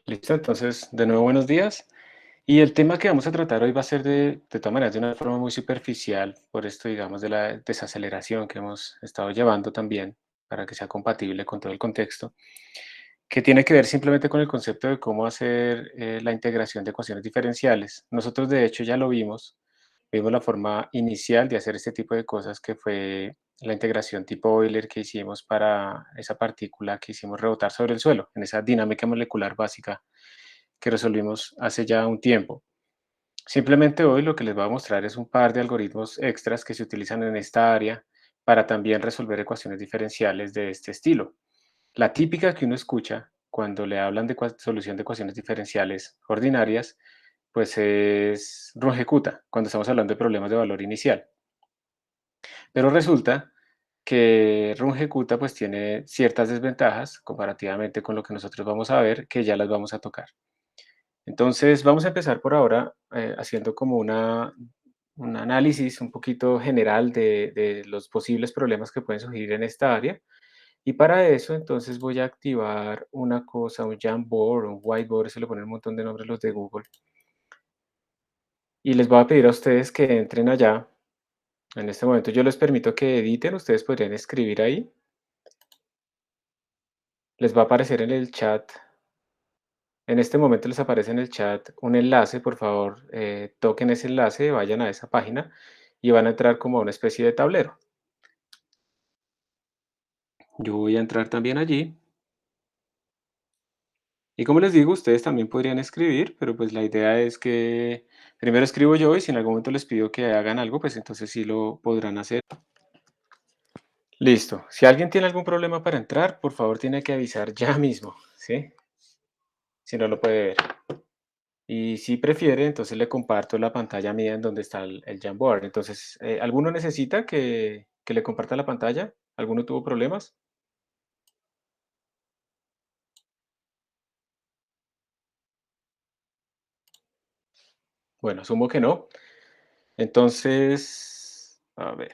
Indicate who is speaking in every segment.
Speaker 1: Listo, entonces, de nuevo, buenos días. Y el tema que vamos a tratar hoy va a ser de todas maneras de una forma muy superficial, por esto, digamos, de la desaceleración que hemos estado llevando también, para que sea compatible con todo el contexto, que tiene que ver simplemente con el concepto de cómo hacer la integración de ecuaciones diferenciales. Nosotros, de hecho, ya lo vimos la forma inicial de hacer este tipo de cosas, que fue la integración tipo Euler que hicimos para esa partícula que hicimos rebotar sobre el suelo, en esa dinámica molecular básica que resolvimos hace ya un tiempo. Simplemente hoy lo que les voy a mostrar es un par de algoritmos extras que se utilizan en esta área para también resolver ecuaciones diferenciales de este estilo. La típica que uno escucha cuando le hablan de solución de ecuaciones diferenciales ordinarias, pues es Runge-Kutta, cuando estamos hablando de problemas de valor inicial. Pero resulta que Runge-Kutta pues tiene ciertas desventajas comparativamente con lo que nosotros vamos a ver, que ya las vamos a tocar. Entonces, vamos a empezar por ahora haciendo como un análisis un poquito general de los posibles problemas que pueden surgir en esta área. Y para eso, entonces voy a activar una cosa, un Jamboard, un Whiteboard, se le ponen un montón de nombres los de Google. Y les voy a pedir a ustedes que entren allá. En este momento yo les permito que editen, ustedes podrían escribir ahí. Les va a aparecer en el chat. En este momento les aparece en el chat un enlace, por favor, toquen ese enlace, vayan a esa página y van a entrar como a una especie de tablero. Yo voy a entrar también allí y como les digo, ustedes también podrían escribir, pero pues la idea es que primero escribo yo y si en algún momento les pido que hagan algo, pues entonces sí lo podrán hacer. Listo. Si alguien tiene algún problema para entrar, por favor tiene que avisar ya mismo, ¿sí? Si no lo puede ver. Y si prefiere, entonces le comparto la pantalla mía en donde está el Jamboard. Entonces, ¿alguno necesita que le comparta la pantalla? ¿Alguno tuvo problemas? Bueno, asumo que no. Entonces, a ver.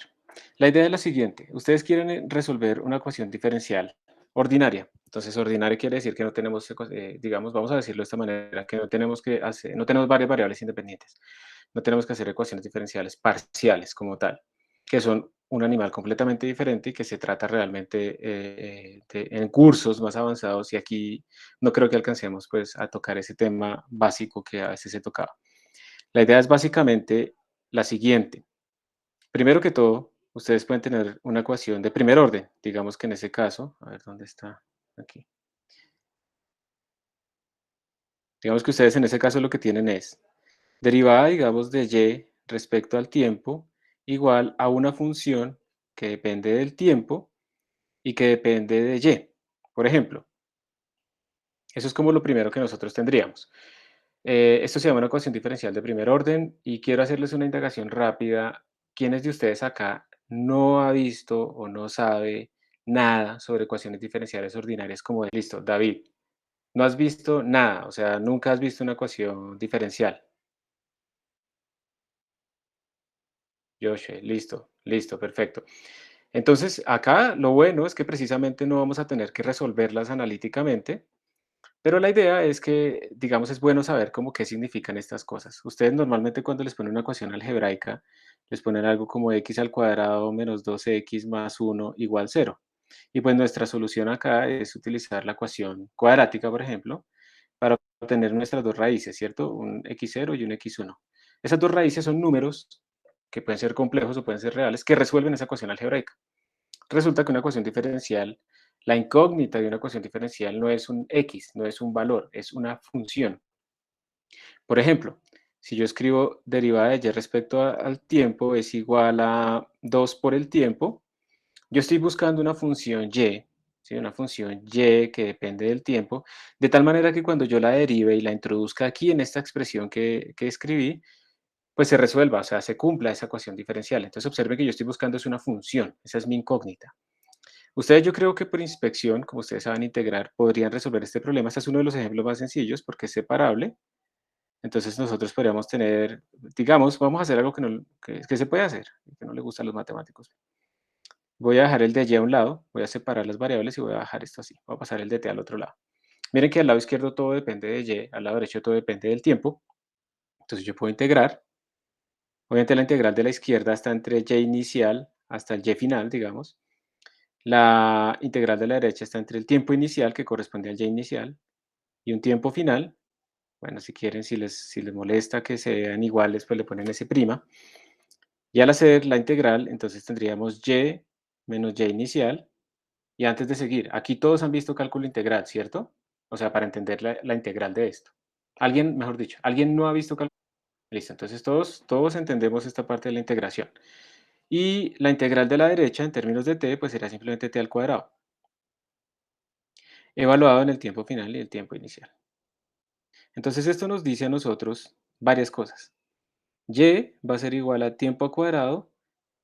Speaker 1: La idea es la siguiente. Ustedes quieren resolver una ecuación diferencial ordinaria. Entonces, ordinaria quiere decir que no tenemos, digamos, vamos a decirlo de esta manera, que no tenemos que hacer, no tenemos varias variables independientes. No tenemos que hacer ecuaciones diferenciales parciales como tal, que son un animal completamente diferente y que se trata realmente en cursos más avanzados y aquí no creo que alcancemos pues a tocar ese tema básico que a veces se tocaba. La idea es básicamente la siguiente. Primero que todo, ustedes pueden tener una ecuación de primer orden. Digamos que en ese caso, a ver dónde está, aquí. Digamos que ustedes en ese caso lo que tienen es derivada, digamos, de y respecto al tiempo igual a una función que depende del tiempo y que depende de y. Por ejemplo, eso es como lo primero que nosotros tendríamos. Esto se llama una ecuación diferencial de primer orden y quiero hacerles una indagación rápida. ¿Quiénes de ustedes acá no ha visto o no sabe nada sobre ecuaciones diferenciales ordinarias como de... Listo, David, no has visto nada, o sea, nunca has visto una ecuación diferencial. Joshua, listo, listo, perfecto. Entonces, acá lo bueno es que precisamente no vamos a tener que resolverlas analíticamente, pero la idea es que, digamos, es bueno saber cómo qué significan estas cosas. Ustedes normalmente cuando les ponen una ecuación algebraica, les ponen algo como x al cuadrado menos 2x más 1 igual 0. Y pues nuestra solución acá es utilizar la ecuación cuadrática, por ejemplo, para obtener nuestras dos raíces, ¿cierto? Un x0 y un x1. Esas dos raíces son números que pueden ser complejos o pueden ser reales, que resuelven esa ecuación algebraica. Resulta que una ecuación diferencial, la incógnita de una ecuación diferencial no es un x, no es un valor, es una función. Por ejemplo, si yo escribo derivada de y respecto al tiempo es igual a 2 por el tiempo, yo estoy buscando una función y, ¿sí? Una función y que depende del tiempo, de tal manera que cuando yo la derive y la introduzca aquí en esta expresión que escribí, pues se resuelva, o sea, se cumpla esa ecuación diferencial. Entonces observe que yo estoy buscando es una función, esa es mi incógnita. Ustedes yo creo que por inspección, como ustedes saben integrar, podrían resolver este problema. Este es uno de los ejemplos más sencillos porque es separable. Entonces nosotros podríamos tener, digamos, vamos a hacer algo que se puede hacer, que no le gusta a los matemáticos. Voy a dejar el de y a un lado, voy a separar las variables y voy a bajar esto así. Voy a pasar el de t al otro lado. Miren que al lado izquierdo todo depende de y, al lado derecho todo depende del tiempo. Entonces yo puedo integrar. Obviamente la integral de la izquierda está entre y inicial hasta el y final, digamos. La integral de la derecha está entre el tiempo inicial, que corresponde al y inicial, y un tiempo final. Bueno, si quieren, si les molesta que sean iguales, pues le ponen ese prima. Y al hacer la integral, entonces tendríamos y menos y inicial. Y antes de seguir, aquí todos han visto cálculo integral, ¿cierto? O sea, para entender la integral de esto. Alguien, mejor dicho, ¿alguien no ha visto cálculo? Listo, entonces todos entendemos esta parte de la integración. Y la integral de la derecha, en términos de t, pues será simplemente t al cuadrado, evaluado en el tiempo final y el tiempo inicial. Entonces esto nos dice a nosotros varias cosas. Y va a ser igual a tiempo al cuadrado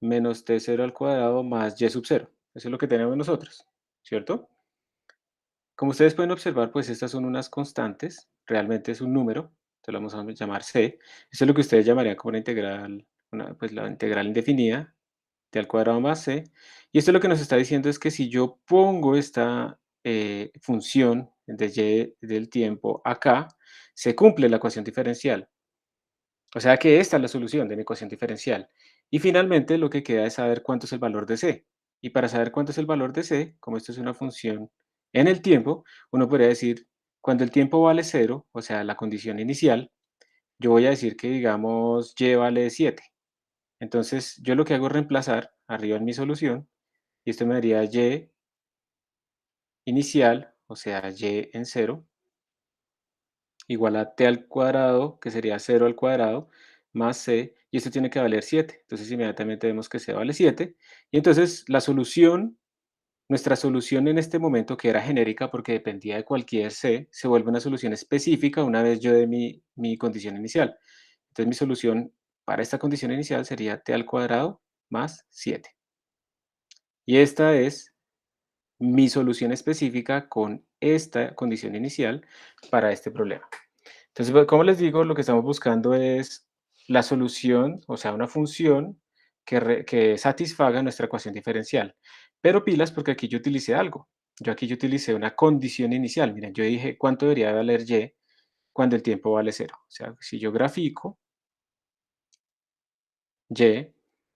Speaker 1: menos t0 al cuadrado más y sub 0. Eso es lo que tenemos nosotros, ¿cierto? Como ustedes pueden observar, pues estas son unas constantes, realmente es un número, te lo vamos a llamar c. Eso es lo que ustedes llamarían como una integral, pues la integral indefinida, t al cuadrado más c. Y esto lo que nos está diciendo es que si yo pongo esta función de y del tiempo acá, se cumple la ecuación diferencial. O sea que esta es la solución de mi ecuación diferencial. Y finalmente lo que queda es saber cuánto es el valor de c. Y para saber cuánto es el valor de c, como esto es una función en el tiempo, uno podría decir, cuando el tiempo vale cero, o sea, la condición inicial, yo voy a decir que digamos y vale 7. Entonces yo lo que hago es reemplazar arriba en mi solución, y esto me daría y inicial, o sea, y en cero, igual a t al cuadrado, que sería cero al cuadrado, más c, y esto tiene que valer 7. Entonces inmediatamente vemos que c vale 7. Y entonces la solución, nuestra solución en este momento, que era genérica porque dependía de cualquier c, se vuelve una solución específica una vez yo dé mi condición inicial. Entonces mi solución para esta condición inicial sería t al cuadrado más 7. Y esta es mi solución específica con esta condición inicial para este problema. Entonces, como les digo, lo que estamos buscando es la solución, o sea, una función que satisfaga nuestra ecuación diferencial. Pero pilas porque aquí yo utilicé algo. Yo utilicé una condición inicial. Miren, yo dije cuánto debería valer y cuando el tiempo vale cero. O sea, si yo grafico y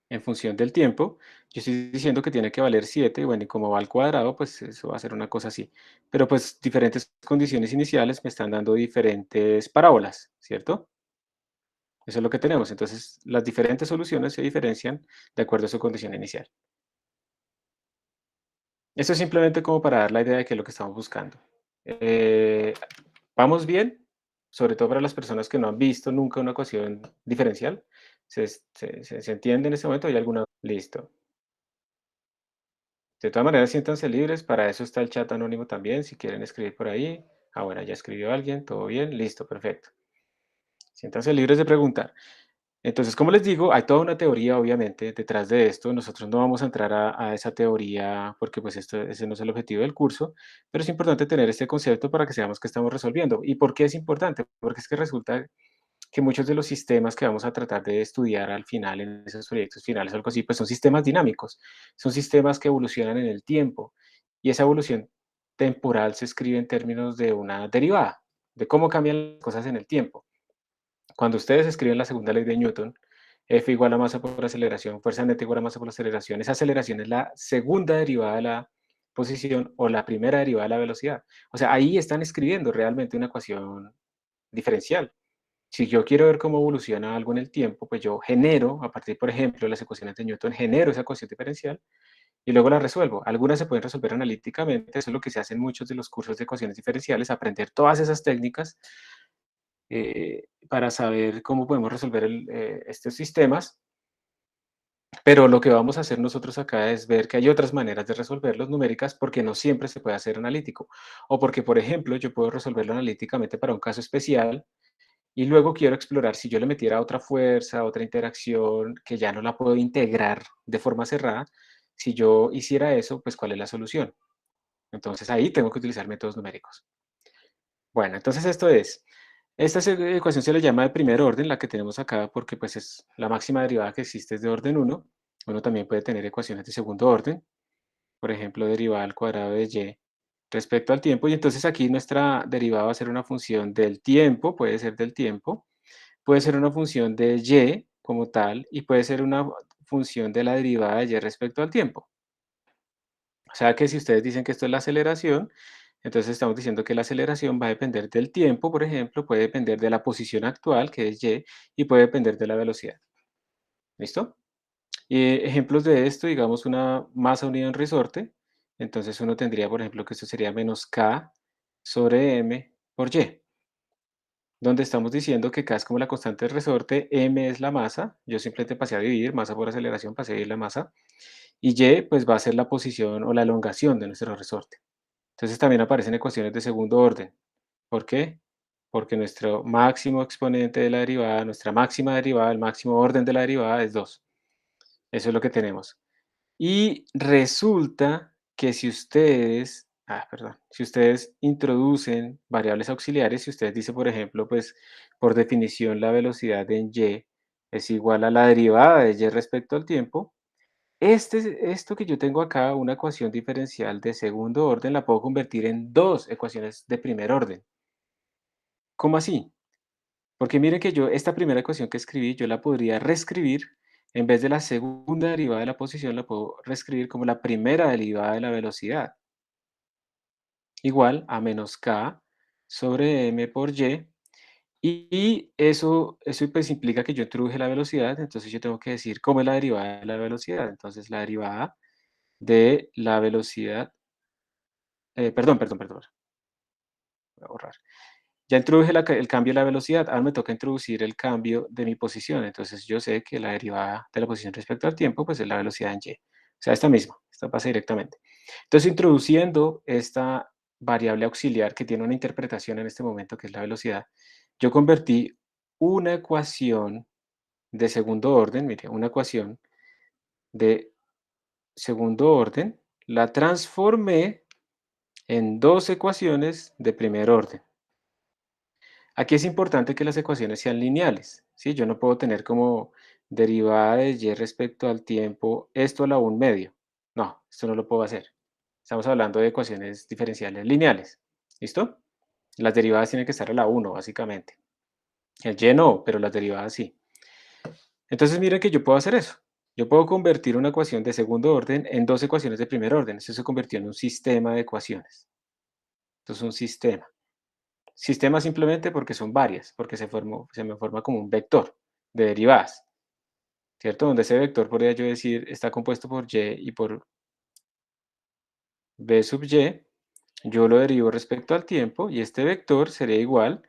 Speaker 1: en función del tiempo, yo estoy diciendo que tiene que valer 7, bueno, y como va al cuadrado, pues eso va a ser una cosa así. Pero pues diferentes condiciones iniciales me están dando diferentes parábolas, ¿cierto? Eso es lo que tenemos. Entonces, las diferentes soluciones se diferencian de acuerdo a su condición inicial. Esto es simplemente como para dar la idea de qué es lo que estamos buscando. Eh, ¿Vamos bien? Sobre todo para las personas que no han visto nunca una ecuación diferencial. ¿Se entiende en este momento? ¿Hay alguna? Listo. De todas maneras, siéntanse libres. Para eso está el chat anónimo también, si quieren escribir por ahí. Ah, bueno, ya escribió alguien. Todo bien. Listo, perfecto. Siéntanse libres de preguntar. Entonces, como les digo, hay toda una teoría, obviamente, detrás de esto. Nosotros no vamos a entrar a esa teoría porque pues ese no es el objetivo del curso, pero es importante tener este concepto para que seamos qué estamos resolviendo. ¿Y por qué es importante? Porque es que resulta que muchos de los sistemas que vamos a tratar de estudiar al final en esos proyectos finales o algo así, pues son sistemas dinámicos, son sistemas que evolucionan en el tiempo y esa evolución temporal se escribe en términos de una derivada, de cómo cambian las cosas en el tiempo. Cuando ustedes escriben la segunda ley de Newton, F igual a masa por aceleración, fuerza neta igual a masa por aceleración, esa aceleración es la segunda derivada de la posición o la primera derivada de la velocidad. O sea, ahí están escribiendo realmente una ecuación diferencial. Si yo quiero ver cómo evoluciona algo en el tiempo, pues yo genero, a partir, por ejemplo, de las ecuaciones de Newton, genero esa ecuación diferencial y luego la resuelvo. Algunas se pueden resolver analíticamente, eso es lo que se hace en muchos de los cursos de ecuaciones diferenciales, aprender todas esas técnicas para saber cómo podemos resolver estos sistemas, pero lo que vamos a hacer nosotros acá es ver que hay otras maneras de resolverlos numéricas porque no siempre se puede hacer analítico. O porque, por ejemplo, yo puedo resolverlo analíticamente para un caso especial y luego quiero explorar si yo le metiera otra fuerza, otra interacción que ya no la puedo integrar de forma cerrada. Si yo hiciera eso, pues ¿cuál es la solución? Entonces ahí tengo que utilizar métodos numéricos. Bueno, entonces esta ecuación se le llama de primer orden, la que tenemos acá, porque pues es la máxima derivada que existe es de orden uno. Uno también puede tener ecuaciones de segundo orden, por ejemplo, derivada al cuadrado de y respecto al tiempo, y entonces aquí nuestra derivada va a ser una función del tiempo, puede ser del tiempo, puede ser una función de y como tal, y puede ser una función de la derivada de y respecto al tiempo. O sea que si ustedes dicen que esto es la aceleración, entonces estamos diciendo que la aceleración va a depender del tiempo, por ejemplo, puede depender de la posición actual, que es y puede depender de la velocidad. ¿Listo? Y ejemplos de esto, digamos, una masa unida en resorte. Entonces uno tendría, por ejemplo, que esto sería menos k sobre m por y, donde estamos diciendo que k es como la constante del resorte, m es la masa, yo simplemente pasé a dividir, masa por aceleración, pasé a dividir la masa, y y pues va a ser la posición o la elongación de nuestro resorte. Entonces también aparecen ecuaciones de segundo orden. ¿Por qué? Porque nuestro máximo exponente de la derivada, nuestra máxima derivada, el máximo orden de la derivada es 2. Eso es lo que tenemos. Y resulta que si ustedes introducen variables auxiliares, si ustedes dicen, por ejemplo, pues por definición la velocidad en y es igual a la derivada de y respecto al tiempo, esto que yo tengo acá, una ecuación diferencial de segundo orden, la puedo convertir en dos ecuaciones de primer orden. ¿Cómo así? Porque miren que yo esta primera ecuación que escribí, yo la podría reescribir, en vez de la segunda derivada de la posición, la puedo reescribir como la primera derivada de la velocidad, igual a menos k sobre m por y. Y eso pues implica que yo introduje la velocidad, entonces yo tengo que decir cómo es la derivada de la velocidad. Entonces la derivada de la velocidad, perdón, voy a borrar. Ya introduje el cambio de la velocidad, ahora me toca introducir el cambio de mi posición. Entonces yo sé que la derivada de la posición respecto al tiempo, pues es la velocidad en y. O sea, esta misma, esta pasa directamente. Entonces introduciendo esta variable auxiliar que tiene una interpretación en este momento, que es la velocidad, yo convertí una ecuación de segundo orden, mire, una ecuación de segundo orden, la transformé en dos ecuaciones de primer orden. Aquí es importante que las ecuaciones sean lineales, ¿sí? Yo no puedo tener como derivada de y respecto al tiempo esto a la 1 medio. No, esto no lo puedo hacer. Estamos hablando de ecuaciones diferenciales lineales. ¿Listo? Las derivadas tienen que estar a la 1, básicamente. El y no, pero las derivadas sí. Entonces miren que yo puedo hacer eso. Yo puedo convertir una ecuación de segundo orden en dos ecuaciones de primer orden. Eso se convirtió en un sistema de ecuaciones. Esto es un sistema. Sistema simplemente porque son varias, porque se me forma como un vector de derivadas, ¿cierto? Donde ese vector podría yo decir está compuesto por y y por b sub y, yo lo derivo respecto al tiempo y este vector sería igual,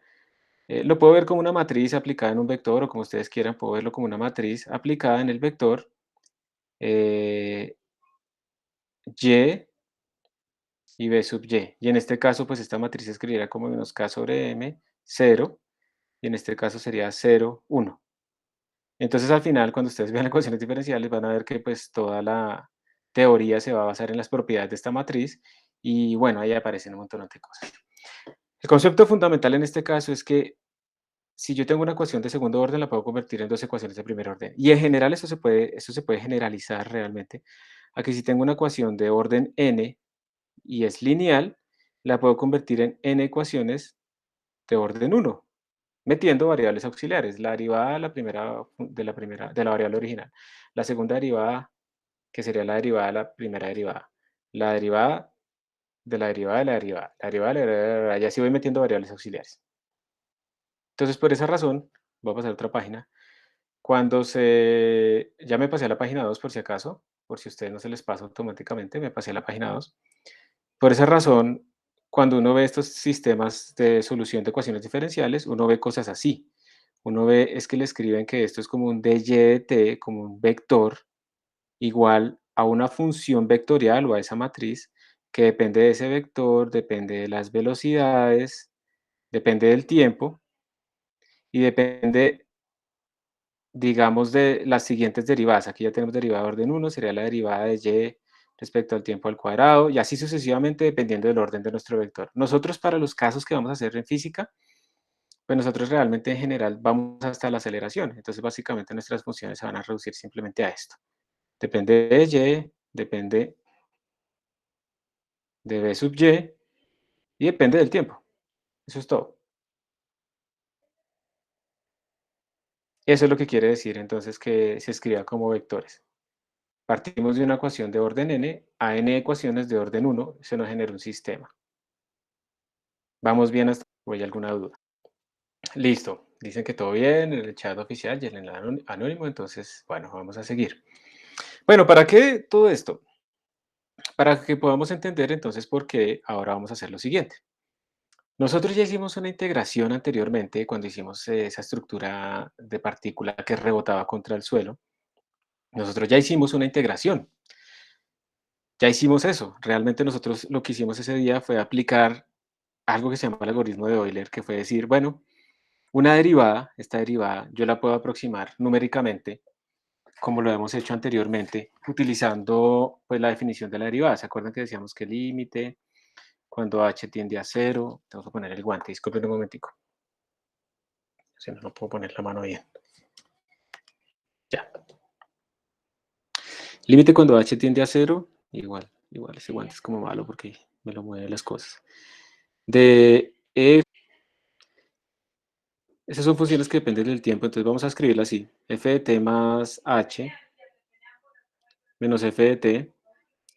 Speaker 1: lo puedo ver como una matriz aplicada en un vector o como ustedes quieran, puedo verlo como una matriz aplicada en el vector eh, y y b sub y. Y en este caso, pues esta matriz se escribiría como menos k sobre m, 0, y en este caso sería 0, 1. Entonces, al final, cuando ustedes vean ecuaciones diferenciales, van a ver que pues toda la teoría se va a basar en las propiedades de esta matriz y bueno, ahí aparecen un montón de cosas. El concepto fundamental en este caso es que si yo tengo una ecuación de segundo orden, la puedo convertir en dos ecuaciones de primer orden. Y en general eso se puede generalizar realmente a que si tengo una ecuación de orden n y es lineal, la puedo convertir en n ecuaciones de orden uno, metiendo variables auxiliares, la derivada de la variable original, la segunda derivada, que sería la derivada de la primera derivada, la derivada de la derivada de la derivada, la derivada de y así voy metiendo variables auxiliares. Entonces, por esa razón, voy a pasar a otra página. Ya me pasé a la página 2 por si acaso, por si a ustedes no se les pasa automáticamente, me pasé a la página 2. Por esa razón, cuando uno ve estos sistemas de solución de ecuaciones diferenciales, uno ve cosas así. Uno ve es que le escriben que esto es como un dy de t, como un vector, igual a una función vectorial o a esa matriz que depende de ese vector, depende de las velocidades, depende del tiempo y depende, digamos, de las siguientes derivadas. Aquí ya tenemos derivada de orden uno, sería la derivada de y respecto al tiempo al cuadrado, y así sucesivamente dependiendo del orden de nuestro vector. Nosotros para los casos que vamos a hacer en física, pues nosotros realmente en general vamos hasta la aceleración. Entonces básicamente nuestras funciones se van a reducir simplemente a esto. Depende de y, depende de b sub y, y depende del tiempo. Eso es todo. Eso es lo que quiere decir entonces que se escriba como vectores. Partimos de una ecuación de orden n a n ecuaciones de orden uno, se nos genera un sistema. ¿Vamos bien hasta o hay alguna duda? Listo. Dicen que todo bien en el chat oficial y en el anónimo, entonces, bueno, vamos a seguir. Bueno, ¿para qué todo esto? Para que podamos entender entonces por qué ahora vamos a hacer lo siguiente. Nosotros ya hicimos una integración anteriormente cuando hicimos esa estructura de partícula que rebotaba contra el suelo. Nosotros ya hicimos una integración, ya hicimos eso. Realmente nosotros lo que hicimos ese día fue aplicar algo que se llama el algoritmo de Euler, que fue decir, bueno, una derivada, esta derivada, yo la puedo aproximar numéricamente, como lo hemos hecho anteriormente, utilizando pues, la definición de la derivada. ¿Se acuerdan que decíamos que el límite, cuando h tiende a cero, tengo que poner el guante, disculpen un momentico, si no, no puedo poner la mano bien. Ya. Límite cuando h tiende a cero, igual ese guante es como malo porque me lo mueve las cosas. De f, esas son funciones que dependen del tiempo, entonces vamos a escribirla así, f de t más h menos f de t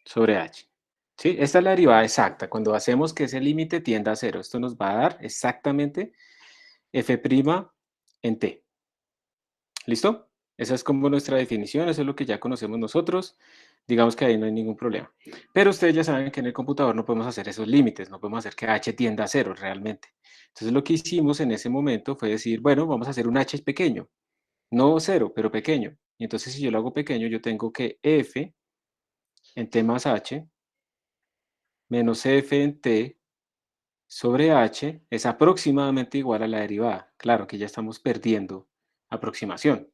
Speaker 1: sobre h. ¿Sí? Esta es la derivada exacta. Cuando hacemos que ese límite tienda a cero, esto nos va a dar exactamente f' en t. ¿Listo? Esa es como nuestra definición, eso es lo que ya conocemos nosotros. Digamos que ahí no hay ningún problema. Pero ustedes ya saben que en el computador no podemos hacer esos límites, no podemos hacer que h tienda a cero realmente. Entonces lo que hicimos en ese momento fue decir, bueno, vamos a hacer un h pequeño, no cero, pero pequeño. Y entonces si yo lo hago pequeño, yo tengo que f en t más h menos f en t sobre h es aproximadamente igual a la derivada. Claro que ya estamos perdiendo aproximación.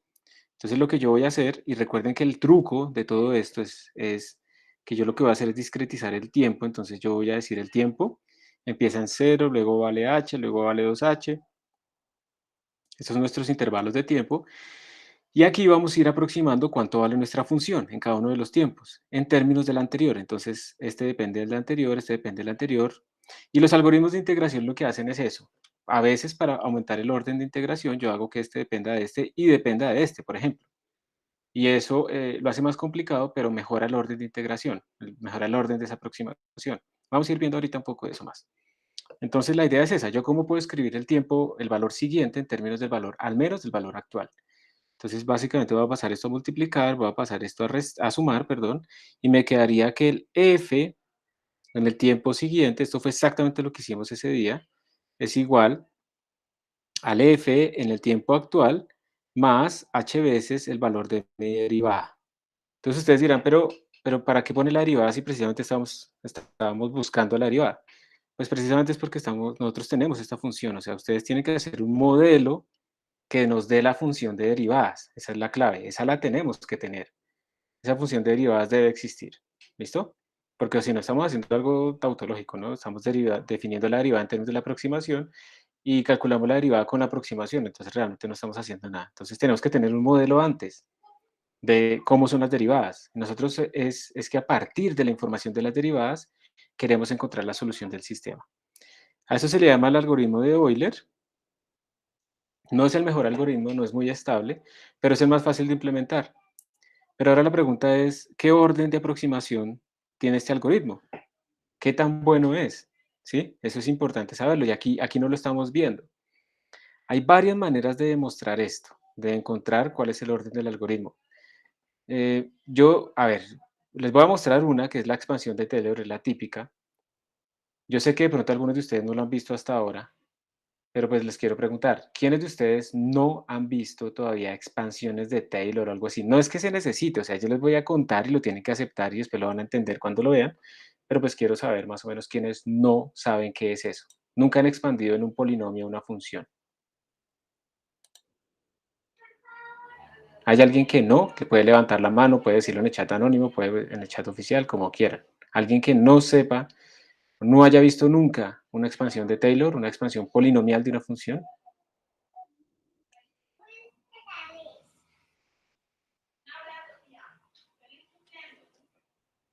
Speaker 1: Entonces lo que yo voy a hacer, y recuerden que el truco de todo esto es que yo lo que voy a hacer es discretizar el tiempo, entonces yo voy a decir el tiempo empieza en cero, luego vale h, luego vale 2h, estos son nuestros intervalos de tiempo, y aquí vamos a ir aproximando cuánto vale nuestra función en cada uno de los tiempos, en términos del anterior. Entonces, este depende del anterior, este depende del anterior. Y los algoritmos de integración lo que hacen es eso. A veces para aumentar el orden de integración, yo hago que este dependa de este y dependa de este, por ejemplo. Y eso lo hace más complicado, pero mejora el orden de integración, mejora el orden de esa aproximación. Vamos a ir viendo ahorita un poco de eso más. Entonces, la idea es esa. Yo cómo puedo escribir el tiempo, el valor siguiente en términos del valor, al menos del valor actual. Entonces, básicamente voy a pasar esto a multiplicar, voy a pasar esto a sumar, perdón, y me quedaría que el f en el tiempo siguiente, esto fue exactamente lo que hicimos ese día, es igual al f en el tiempo actual más h veces el valor de mi derivada. Entonces ustedes dirán, pero ¿para qué pone la derivada si precisamente estábamos buscando la derivada? Pues precisamente es porque nosotros tenemos esta función, o sea, ustedes tienen que hacer un modelo que nos dé la función de derivadas. Esa es la clave, esa la tenemos que tener. Esa función de derivadas debe existir. ¿Listo? Porque si no estamos haciendo algo tautológico, ¿no? Estamos definiendo la derivada en términos de la aproximación y calculamos la derivada con la aproximación, entonces realmente no estamos haciendo nada. Entonces tenemos que tener un modelo antes de cómo son las derivadas. Nosotros es que a partir de la información de las derivadas queremos encontrar la solución del sistema. A eso se le llama el algoritmo de Euler. No es el mejor algoritmo, no es muy estable, pero es el más fácil de implementar. Pero ahora la pregunta es, ¿qué orden de aproximación tiene este algoritmo? ¿Qué tan bueno es? ¿Sí? Eso es importante saberlo y aquí no lo estamos viendo. Hay varias maneras de demostrar esto, de encontrar cuál es el orden del algoritmo. A ver, les voy a mostrar una que es la expansión de Taylor, es la típica. Yo sé que de pronto algunos de ustedes no lo han visto hasta ahora, pero pues les quiero preguntar, ¿quiénes de ustedes no han visto todavía expansiones de Taylor o algo así? No es que se necesite, o sea, yo les voy a contar y lo tienen que aceptar y después lo van a entender cuando lo vean, pero pues quiero saber más o menos quiénes no saben qué es eso. Nunca han expandido en un polinomio una función. ¿Hay alguien que no? Que puede levantar la mano, puede decirlo en el chat anónimo, puede en el chat oficial, como quieran. Alguien que no sepa, no haya visto nunca una expansión de Taylor, una expansión polinomial de una función.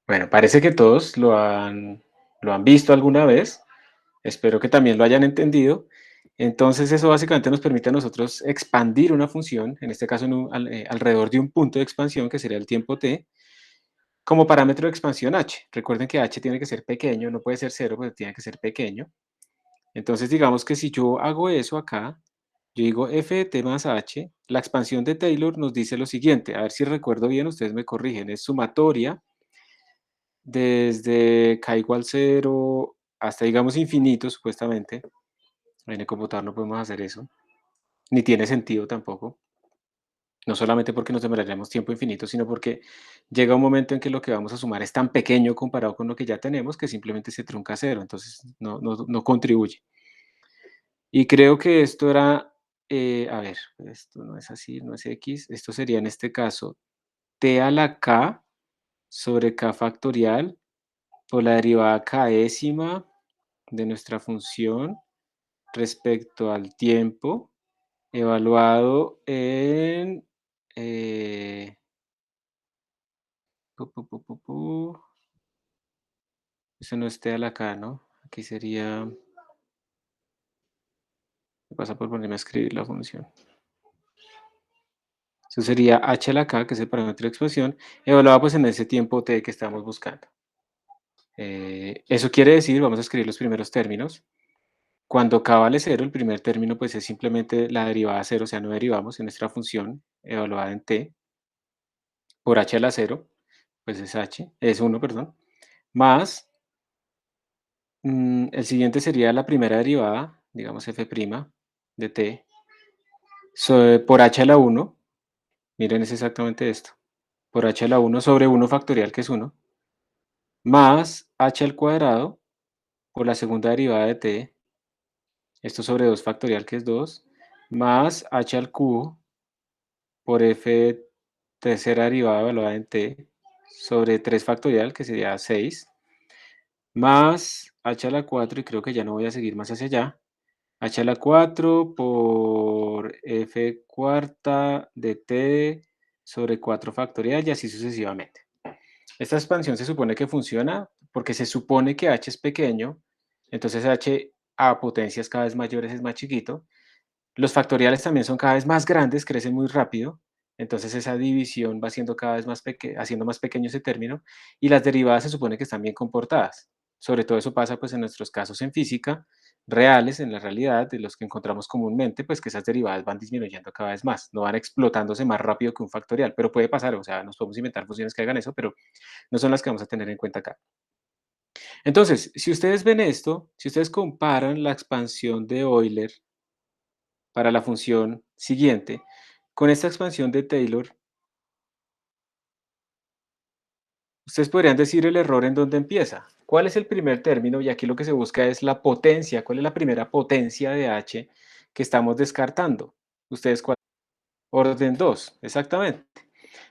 Speaker 1: Bueno, parece que todos lo han visto alguna vez, Espero que también lo hayan entendido. Entonces, eso básicamente nos permite a nosotros expandir una función, en este caso alrededor de un punto de expansión, que sería el tiempo t, como parámetro de expansión h. Recuerden que h tiene que ser pequeño, no puede ser cero, pero tiene que ser pequeño. Entonces, digamos que si yo hago eso acá, yo digo f de t más h, la expansión de Taylor nos dice lo siguiente, a ver si recuerdo bien, ustedes me corrigen, es sumatoria desde k igual cero hasta, digamos, infinito, supuestamente. En el computador no podemos hacer eso, ni tiene sentido tampoco. No solamente porque nos demoraríamos tiempo infinito, sino porque llega un momento en que lo que vamos a sumar es tan pequeño comparado con lo que ya tenemos que simplemente se trunca a cero, entonces no contribuye. Y creo que esto era, a ver, esto no es así, no es x, esto sería en este caso t a la k sobre k factorial por la derivada késima de nuestra función respecto al tiempo evaluado en, eh, pu, eso no es t a la k, ¿no? Aquí sería, me pasa por ponerme a escribir la función. Eso sería h a la k, que es el parámetro de expansión, evaluado pues en ese tiempo t que estamos buscando. Eso quiere decir, vamos a escribir los primeros términos. Cuando k vale cero, el primer término pues es simplemente la derivada cero, o sea, no derivamos en nuestra función evaluada en t por h a la cero, pues es 1, perdón, más el siguiente sería la primera derivada, digamos f' de t, por h a la 1, miren, es exactamente esto, por h a la 1 sobre 1 factorial, que es 1, más h al cuadrado por la segunda derivada de t, esto sobre 2 factorial, que es 2, más h al cubo por f tercera derivada evaluada en t sobre 3 factorial, que sería 6, más h a la 4, y creo que ya no voy a seguir más hacia allá, h a la 4 por f cuarta de t sobre 4 factorial y así sucesivamente. Esta expansión se supone que funciona porque se supone que h es pequeño, entonces h a potencias cada vez mayores es más chiquito. Los factoriales también son cada vez más grandes, crecen muy rápido, entonces esa división va siendo cada vez más haciendo más pequeño ese término, y las derivadas se supone que están bien comportadas. Sobre todo eso pasa pues en nuestros casos en física, reales, en la realidad, de los que encontramos comúnmente, pues que esas derivadas van disminuyendo cada vez más, no van explotándose más rápido que un factorial, pero puede pasar, o sea, nos podemos inventar funciones que hagan eso, pero no son las que vamos a tener en cuenta acá. Entonces, si ustedes ven esto, si ustedes comparan la expansión de Euler para la función siguiente, con esta expansión de Taylor, ustedes podrían decir el error en dónde empieza. ¿Cuál es el primer término? Y aquí lo que se busca es la potencia. ¿Cuál es la primera potencia de h que estamos descartando? ¿Ustedes cuál? Orden 2, exactamente.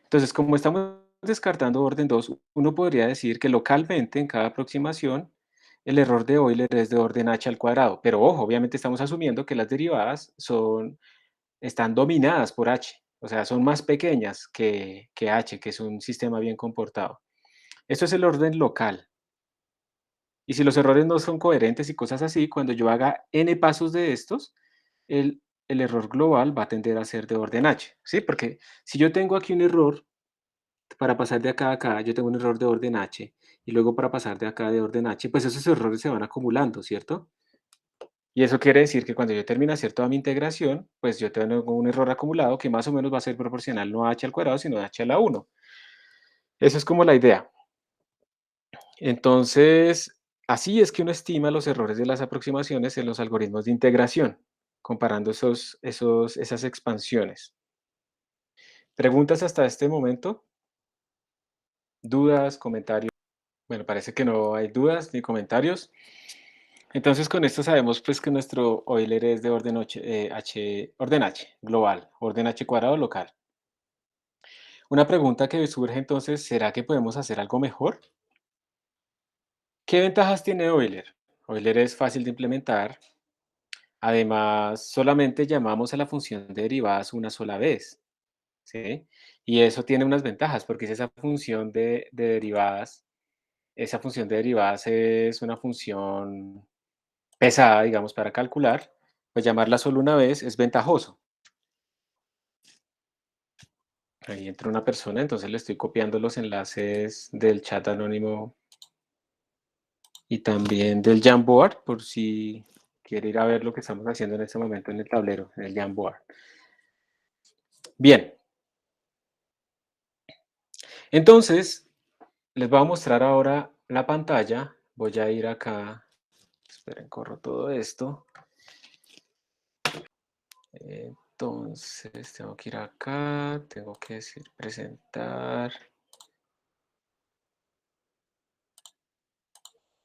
Speaker 1: Entonces, como estamos descartando orden 2, uno podría decir que localmente en cada aproximación el error de Euler es de orden h al cuadrado. Pero ojo, obviamente estamos asumiendo que las derivadas están dominadas por h, o sea, son más pequeñas que h, que es un sistema bien comportado. Esto es el orden local. Y si los errores no son coherentes y cosas así, cuando yo haga n pasos de estos, el error global va a tender a ser de orden h, ¿sí? Porque si yo tengo aquí un error para pasar de acá a acá, yo tengo un error de orden h, y luego para pasar de acá de orden h, pues esos errores se van acumulando, ¿cierto? Y eso quiere decir que cuando yo termine de hacer toda mi integración, pues yo tengo un error acumulado que más o menos va a ser proporcional no a h al cuadrado, sino a h a la 1. Eso es como la idea. Entonces, así es que uno estima los errores de las aproximaciones en los algoritmos de integración, comparando esas expansiones. ¿Preguntas hasta este momento? ¿Dudas, comentarios? Bueno, parece que no hay dudas ni comentarios. Entonces, con esto sabemos pues que nuestro Euler es de orden orden h, global, orden h cuadrado local. Una pregunta que surge entonces, ¿será que podemos hacer algo mejor? ¿Qué ventajas tiene Euler? Euler es fácil de implementar. Además, solamente llamamos a la función de derivadas una sola vez, ¿sí? Y eso tiene unas ventajas, porque si esa función esa función de derivadas es una función pesada, digamos, para calcular, pues llamarla solo una vez es ventajoso. Ahí entra una persona, entonces le estoy copiando los enlaces del chat anónimo y también del Jamboard, por si quiere ir a ver lo que estamos haciendo en este momento en el tablero, en el Jamboard. Bien, entonces les voy a mostrar ahora la pantalla. Voy a ir acá, esperen, corro todo esto. Entonces tengo que ir acá, tengo que decir presentar.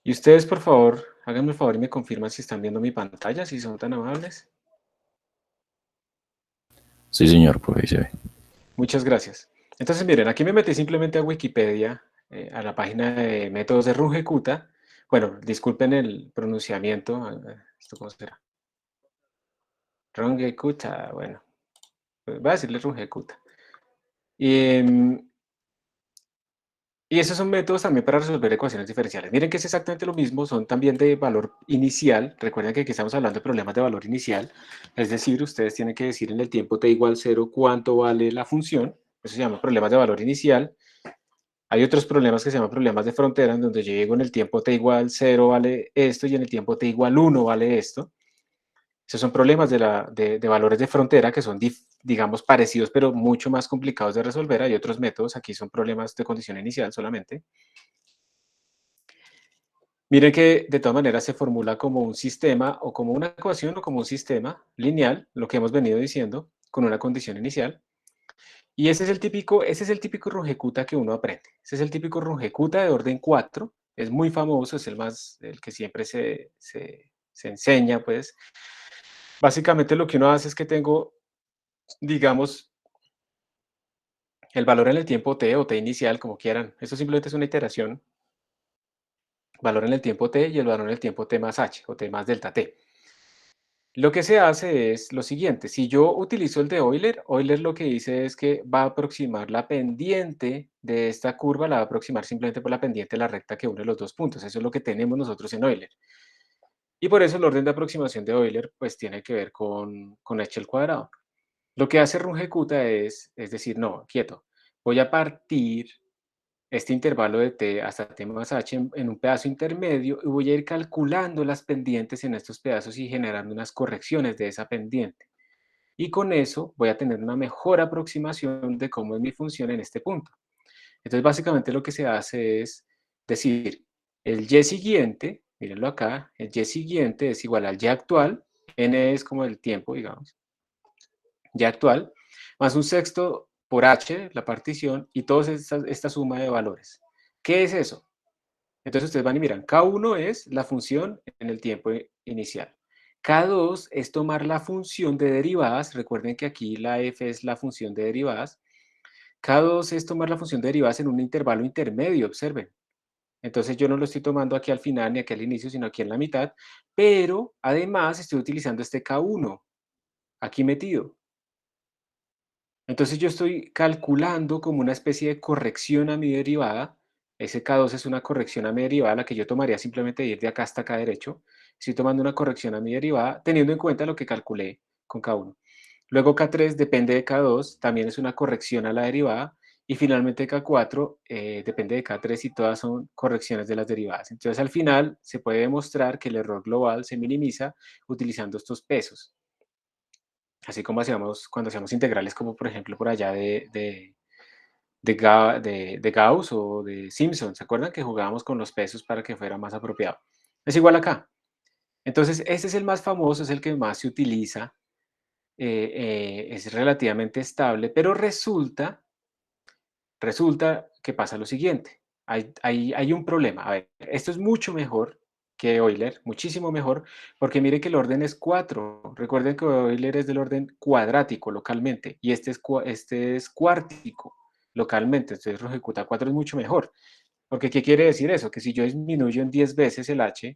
Speaker 1: Y ustedes, por favor, háganme el favor y me confirman si están viendo mi pantalla, si son tan amables.
Speaker 2: Sí, señor, por ahí se ve.
Speaker 1: Muchas gracias. Entonces, miren, aquí me metí simplemente a Wikipedia, a la página de métodos de Rungecuta. Bueno, disculpen el pronunciamiento. ¿Esto cómo será? Rungecuta, bueno, voy a decirle Rungecuta. Y, y esos son métodos también para resolver ecuaciones diferenciales. Miren que es exactamente lo mismo, son también de valor inicial. Recuerden que aquí estamos hablando de problemas de valor inicial. Es decir, ustedes tienen que decir en el tiempo t igual 0 cuánto vale la función. Eso se llama problemas de valor inicial. Hay otros problemas que se llaman problemas de frontera, en donde yo llego en el tiempo t igual 0 vale esto y en el tiempo t igual 1 vale esto. Esos son problemas de valores de frontera que son, digamos, parecidos, pero mucho más complicados de resolver. Hay otros métodos, aquí son problemas de condición inicial solamente. Miren que de todas maneras se formula como un sistema o como una ecuación o como un sistema lineal, lo que hemos venido diciendo, con una condición inicial. Y ese es el típico Rungecuta que uno aprende. Ese es el típico Rungecuta de orden 4. Es muy famoso, es el que siempre se enseña, pues. Básicamente lo que uno hace es que tengo, digamos, el valor en el tiempo t o t inicial, como quieran. Esto simplemente es una iteración. Valor en el tiempo t y el valor en el tiempo t más h o t más delta t. Lo que se hace es lo siguiente, si yo utilizo el de Euler, Euler lo que dice es que va a aproximar la pendiente de esta curva, la va a aproximar simplemente por la pendiente de la recta que une los dos puntos. Eso es lo que tenemos nosotros en Euler. Y por eso el orden de aproximación de Euler pues tiene que ver con h al cuadrado. Lo que hace Rungecuta es decir, no, quieto, voy a partir este intervalo de t hasta t más h en un pedazo intermedio y voy a ir calculando las pendientes en estos pedazos y generando unas correcciones de esa pendiente. Y con eso voy a tener una mejor aproximación de cómo es mi función en este punto. Entonces, básicamente lo que se hace es decir, el y siguiente, mírenlo acá, el y siguiente es igual al y actual, n es como el tiempo, digamos, y actual, más un sexto por h, la partición, y toda esta suma de valores. ¿Qué es eso? Entonces ustedes van y miran, K1 es la función en el tiempo inicial. K2 es tomar la función de derivadas, recuerden que aquí la f es la función de derivadas. K2 es tomar la función de derivadas en un intervalo intermedio, observen. Entonces yo no lo estoy tomando aquí al final ni aquí al inicio, sino aquí en la mitad, pero además estoy utilizando este K1 aquí metido. Entonces yo estoy calculando como una especie de corrección a mi derivada. Ese K2 es una corrección a mi derivada, la que yo tomaría simplemente de ir de acá hasta acá derecho. Estoy tomando una corrección a mi derivada, teniendo en cuenta lo que calculé con K1. Luego K3 depende de K2, también es una corrección a la derivada. Y finalmente K4 depende de K3 y todas son correcciones de las derivadas. Entonces al final se puede demostrar que el error global se minimiza utilizando estos pesos. Así como hacíamos cuando hacíamos integrales, como por ejemplo por allá de Gauss o de Simpson. ¿Se acuerdan que jugábamos con los pesos para que fuera más apropiado? Es igual acá. Entonces, este es el más famoso, es el que más se utiliza, es relativamente estable, pero resulta que pasa lo siguiente. Hay un problema. A ver, esto es mucho mejor que Euler, muchísimo mejor, porque mire que el orden es 4. Recuerden que Euler es del orden cuadrático localmente y este es cuártico localmente. Entonces, ejecuta 4 es mucho mejor. Porque, ¿qué quiere decir eso? Que si yo disminuyo en 10 veces el h,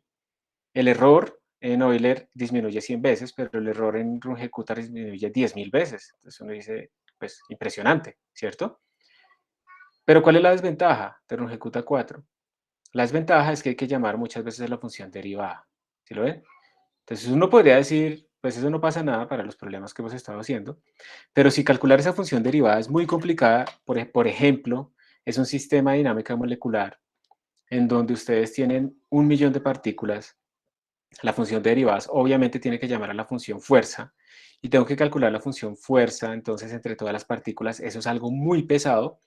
Speaker 1: el error en Euler disminuye 100 veces, pero el error en Runge-Kutta disminuye 10.000 veces. Entonces uno dice, pues, impresionante, ¿cierto? Pero ¿cuál es la desventaja de Runge-Kutta 4? La desventaja es que hay que llamar muchas veces a la función derivada. ¿Sí lo ven? Entonces uno podría decir, pues eso no pasa nada para los problemas que hemos estado haciendo, pero si calcular esa función derivada es muy complicada, por ejemplo, es un sistema de dinámica molecular en donde ustedes tienen 1.000.000 de partículas, la función de derivadas obviamente tiene que llamar a la función fuerza y tengo que calcular la función fuerza entonces entre todas las partículas. Eso es algo muy pesado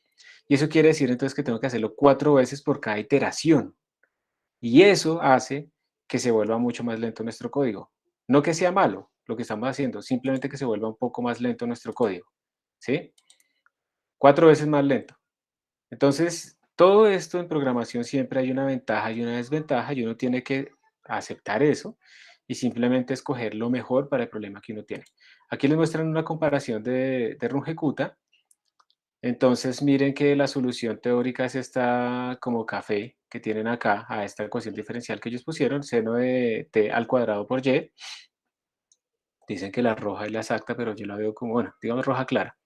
Speaker 1: y eso quiere decir entonces que tengo que hacerlo 4 veces por cada iteración. Y eso hace que se vuelva mucho más lento nuestro código. No que sea malo lo que estamos haciendo, simplemente que se vuelva un poco más lento nuestro código, ¿sí? 4 veces más lento. Entonces, todo esto en programación siempre hay una ventaja y una desventaja y uno tiene que aceptar eso y simplemente escoger lo mejor para el problema que uno tiene. Aquí les muestran una comparación de Rungecuta. Entonces, miren que la solución teórica es esta como café que tienen acá a esta ecuación diferencial que ellos pusieron, seno de t al cuadrado por y. Dicen que la roja es la exacta, pero yo la veo como, bueno, digamos roja clara.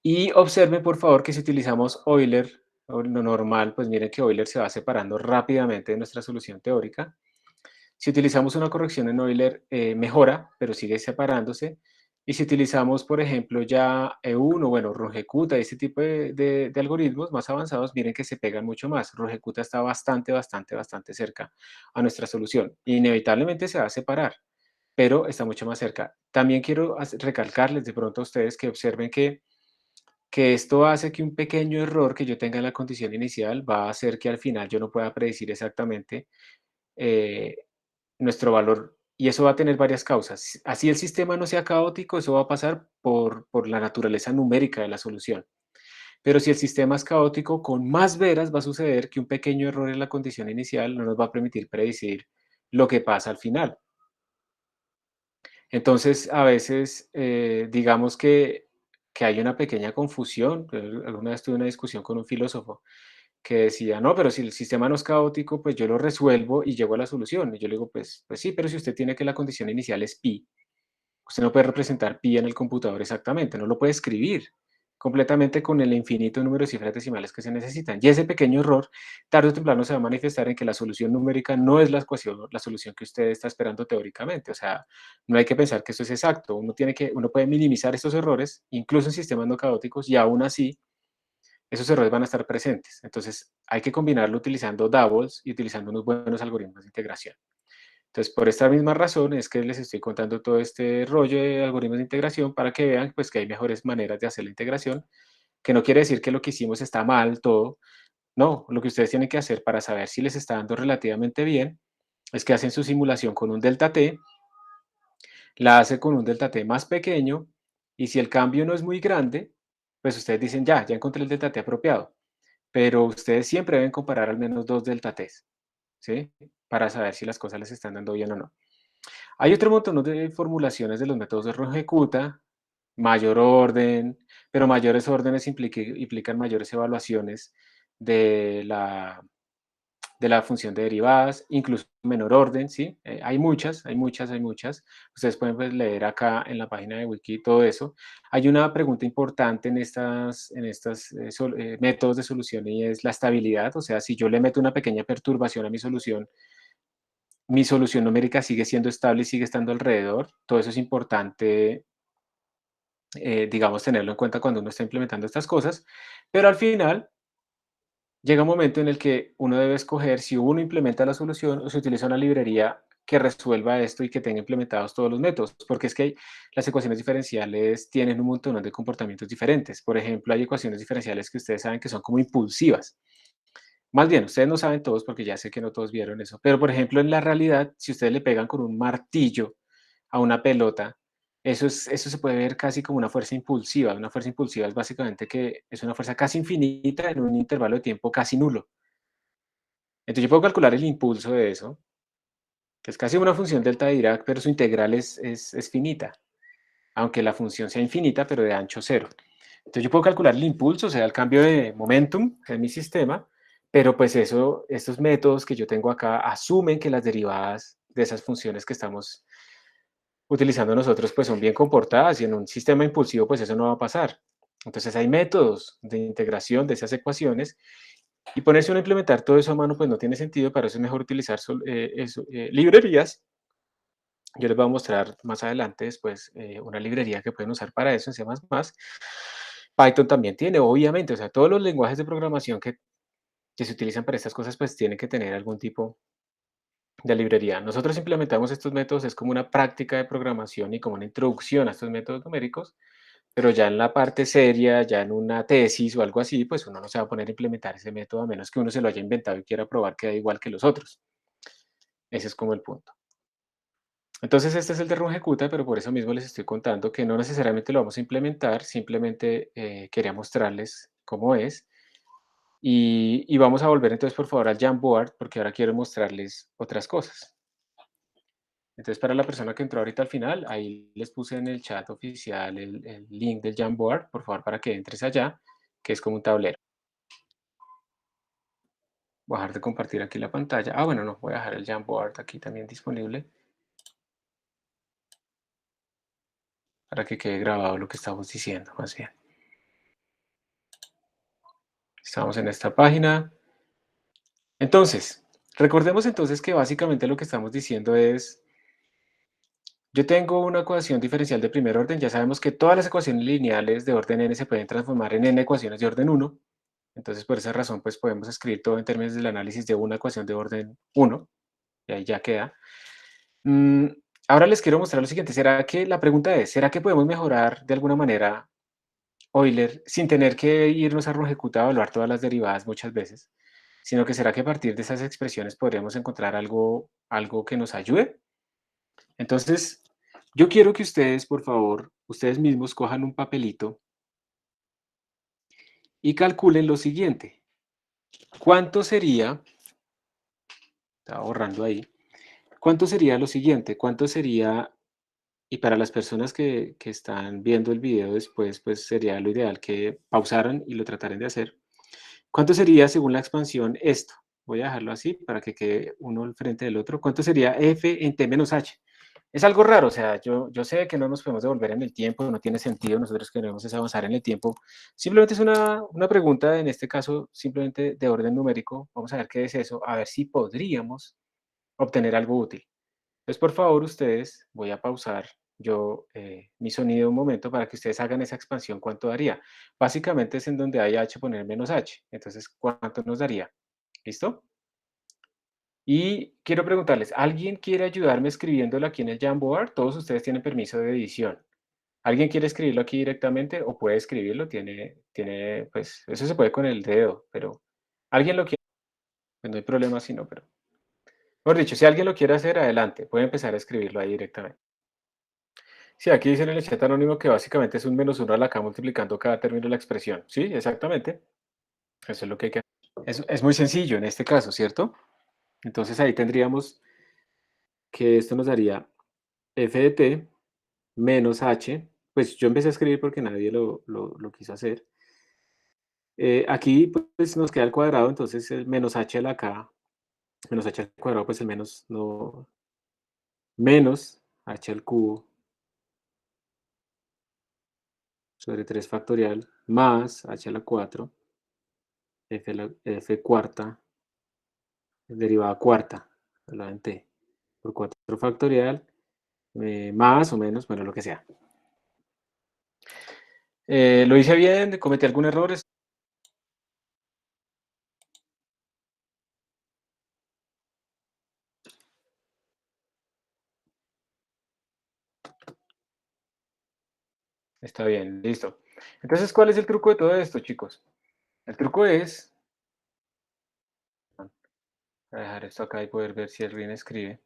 Speaker 1: Y observen, por favor, que si utilizamos Euler, o lo normal, pues miren que Euler se va separando rápidamente de nuestra solución teórica. Si utilizamos una corrección en Euler, mejora, pero sigue separándose. Y si utilizamos, por ejemplo, ya E1, bueno, Runge-Kutta, este tipo de algoritmos más avanzados, miren que se pegan mucho más. Runge-Kutta está bastante cerca a nuestra solución. Inevitablemente se va a separar, pero está mucho más cerca. También quiero recalcarles de pronto a ustedes que observen que esto hace que un pequeño error que yo tenga en la condición inicial va a hacer que al final yo no pueda predecir exactamente eh, nuestro valor. Y eso va a tener varias causas. Así el sistema no sea caótico, eso va a pasar por la naturaleza numérica de la solución. Pero si el sistema es caótico, con más veras va a suceder que un pequeño error en la condición inicial no nos va a permitir predecir lo que pasa al final. Entonces, a veces, digamos que hay una pequeña confusión. Alguna vez tuve una discusión con un filósofo que decía, no, pero si el sistema no es caótico, pues yo lo resuelvo y llego a la solución. Y yo le digo, pues sí, pero si usted tiene que la condición inicial es pi, usted no puede representar pi en el computador exactamente, no lo puede escribir completamente con el infinito número de cifras decimales que se necesitan. Y ese pequeño error, tarde o temprano se va a manifestar en que la solución numérica no es la ecuación, la solución que usted está esperando teóricamente. O sea, no hay que pensar que esto es exacto. Uno puede minimizar estos errores, incluso en sistemas no caóticos, y aún así esos errores van a estar presentes. Entonces, hay que combinarlo utilizando doubles y utilizando unos buenos algoritmos de integración. Entonces, por esta misma razón es que les estoy contando todo este rollo de algoritmos de integración para que vean pues, que hay mejores maneras de hacer la integración, que no quiere decir que lo que hicimos está mal todo. No, lo que ustedes tienen que hacer para saber si les está dando relativamente bien es que hacen su simulación con un delta t, la hacen con un delta t más pequeño y si el cambio no es muy grande, pues ustedes dicen ya encontré el delta t apropiado. Pero ustedes siempre deben comparar al menos 2 delta t's, ¿sí? Para saber si las cosas les están dando bien o no. Hay otro montón de formulaciones de los métodos de Runge-Kutta, mayor orden, pero mayores órdenes implican mayores evaluaciones de la función de derivadas, incluso menor orden, ¿sí? Hay muchas. Ustedes pueden pues, leer acá en la página de Wiki todo eso. Hay una pregunta importante en estos métodos de solución y es la estabilidad. O sea, si yo le meto una pequeña perturbación a mi solución numérica sigue siendo estable y sigue estando alrededor. Todo eso es importante, digamos, tenerlo en cuenta cuando uno está implementando estas cosas. Pero al final, llega un momento en el que uno debe escoger si uno implementa la solución o se utiliza una librería que resuelva esto y que tenga implementados todos los métodos, porque es que las ecuaciones diferenciales tienen un montón de comportamientos diferentes. Por ejemplo, hay ecuaciones diferenciales que ustedes saben que son como impulsivas. Más bien, ustedes no saben todos porque ya sé que no todos vieron eso, pero por ejemplo, en la realidad, si ustedes le pegan con un martillo a una pelota, eso se puede ver casi como una fuerza impulsiva. Una fuerza impulsiva es básicamente que es una fuerza casi infinita en un intervalo de tiempo casi nulo. Entonces yo puedo calcular el impulso de eso, que es casi una función delta de Dirac, pero su integral es finita, aunque la función sea infinita, pero de ancho cero. Entonces yo puedo calcular el impulso, o sea, el cambio de momentum en mi sistema, pero pues estos métodos que yo tengo acá asumen que las derivadas de esas funciones que estamos utilizando nosotros pues son bien comportadas y en un sistema impulsivo pues eso no va a pasar. Entonces hay métodos de integración de esas ecuaciones y ponerse uno a implementar todo eso a mano pues no tiene sentido, para eso es mejor utilizar librerías Yo les voy a mostrar más adelante después una librería que pueden usar para eso en C++. Python también tiene, obviamente, o sea, todos los lenguajes de programación que se utilizan para estas cosas, pues tienen que tener algún tipo de librería. Nosotros implementamos estos métodos, es como una práctica de programación y como una introducción a estos métodos numéricos, pero ya en la parte seria, ya en una tesis o algo así, pues uno no se va a poner a implementar ese método a menos que uno se lo haya inventado y quiera probar que da igual que los otros. Ese es como el punto. Entonces, este es el de Run Ejecuta, pero por eso mismo les estoy contando que no necesariamente lo vamos a implementar, simplemente quería mostrarles cómo es. Y vamos a volver entonces, por favor, al Jamboard, porque ahora quiero mostrarles otras cosas. Entonces, para la persona que entró ahorita al final, ahí les puse en el chat oficial el link del Jamboard, por favor, para que entres allá, que es como un tablero. Voy a dejar de compartir aquí la pantalla. Ah, bueno, no, voy a dejar el Jamboard aquí también disponible para que quede grabado lo que estamos diciendo, más bien. Estamos en esta página. Entonces, recordemos entonces que básicamente lo que estamos diciendo es, yo tengo una ecuación diferencial de primer orden, ya sabemos que todas las ecuaciones lineales de orden n se pueden transformar en n ecuaciones de orden 1, entonces por esa razón pues podemos escribir todo en términos del análisis de una ecuación de orden 1, y ahí ya queda. Mm, Ahora les quiero mostrar lo siguiente, la pregunta es, ¿será que podemos mejorar de alguna manera Euler sin tener que irnos a RunEjecuta a evaluar todas las derivadas muchas veces? Sino que será que a partir de esas expresiones podríamos encontrar algo que nos ayude. Entonces, yo quiero que ustedes, por favor, ustedes mismos cojan un papelito y calculen lo siguiente. ¿Cuánto sería, estaba borrando ahí, cuánto sería lo siguiente? ¿Cuánto sería, y para las personas que están viendo el video después, pues sería lo ideal que pausaran y lo trataran de hacer. ¿Cuánto sería según la expansión esto? Voy a dejarlo así para que quede uno al frente del otro. ¿Cuánto sería f en t menos h? Es algo raro, o sea, yo sé que no nos podemos devolver en el tiempo, no tiene sentido, nosotros queremos es avanzar en el tiempo. Simplemente es una pregunta, en este caso, simplemente de orden numérico. Vamos a ver qué es eso, a ver si podríamos obtener algo útil. Entonces, por favor, ustedes, voy a pausar yo mi sonido un momento para que ustedes hagan esa expansión, ¿cuánto daría? Básicamente es en donde hay h poner menos h, entonces, ¿cuánto nos daría? ¿Listo? Y quiero preguntarles, ¿alguien quiere ayudarme escribiéndolo aquí en el Jamboard? Todos ustedes tienen permiso de edición. ¿Alguien quiere escribirlo aquí directamente o puede escribirlo? Pues, eso se puede con el dedo, pero ¿alguien lo quiere? Pues no hay problema si no, pero... Mejor dicho, si alguien lo quiere hacer, adelante, puede empezar a escribirlo ahí directamente. Sí, aquí dice en el chat anónimo que básicamente es un menos uno a la K multiplicando cada término de la expresión. Sí, exactamente. Eso es lo que hay que hacer. Es muy sencillo en este caso, ¿cierto? Entonces ahí tendríamos que esto nos daría f de t menos h, pues yo empecé a escribir porque nadie lo quiso hacer. Aquí pues nos queda el cuadrado, entonces el menos h a la k, menos h al cuadrado, pues el menos, no, menos h al cubo sobre 3 factorial más h a la 4, f cuarta, derivada cuarta, la en t, por 4 factorial, más o menos, bueno, lo que sea. ¿Lo hice bien? ¿Cometí algún error? Está bien, listo. Entonces, ¿cuál es el truco de todo esto, chicos? El truco es, voy a dejar esto acá y poder ver si alguien escribe.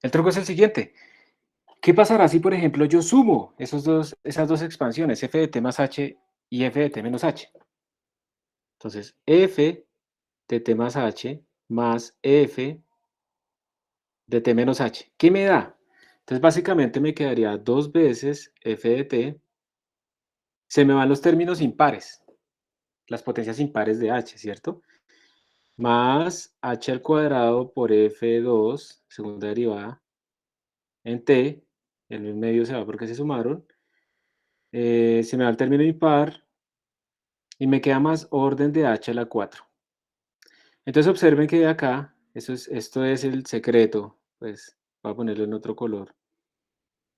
Speaker 1: El truco es el siguiente. ¿Qué pasará si, por ejemplo, yo sumo esas dos expansiones, f de t más h y f de t menos h? Entonces, f de t más h más f de t menos h. ¿Qué me da? Entonces, básicamente me quedaría dos veces f de t. Se me van los términos impares, las potencias impares de h, ¿cierto? Más h al cuadrado por f2, segunda derivada, en t, el medio se va porque se sumaron, se me va el término impar y me queda más orden de h a la 4. Entonces observen que de acá, esto es el secreto, pues, Voy a ponerlo en otro color.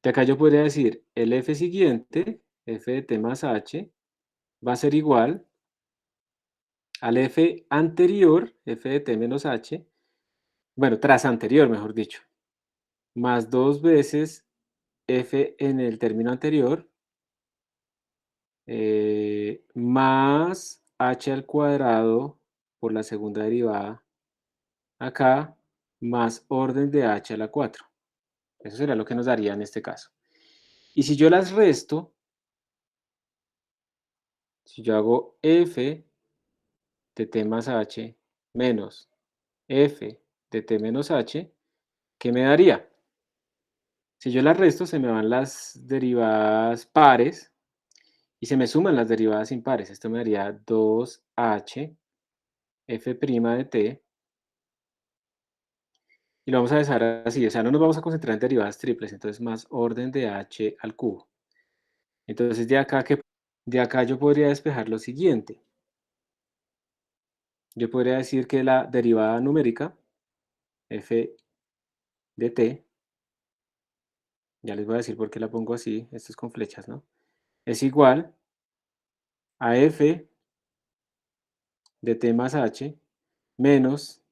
Speaker 1: De acá yo podría decir, el f siguiente, f de t más h, va a ser igual al f anterior, f de t menos h, bueno, tras anterior, mejor dicho, más 2 veces f en el término anterior, más h al cuadrado por la segunda derivada acá, más orden de h a la 4. Eso sería lo que nos daría en este caso. Y si yo las resto, si yo hago f de t más h menos f de t menos h, ¿qué me daría? Si yo las resto, se me van las derivadas pares y se me suman las derivadas impares. Esto me daría 2h f' de t, y lo vamos a dejar así. O sea, no nos vamos a concentrar en derivadas triples, entonces más orden de h al cubo. Entonces de acá yo podría despejar lo siguiente. Yo podría decir que la derivada numérica, f de t, ya les voy a decir por qué la pongo así, esto es con flechas, ¿no? Es igual a f de t más h menos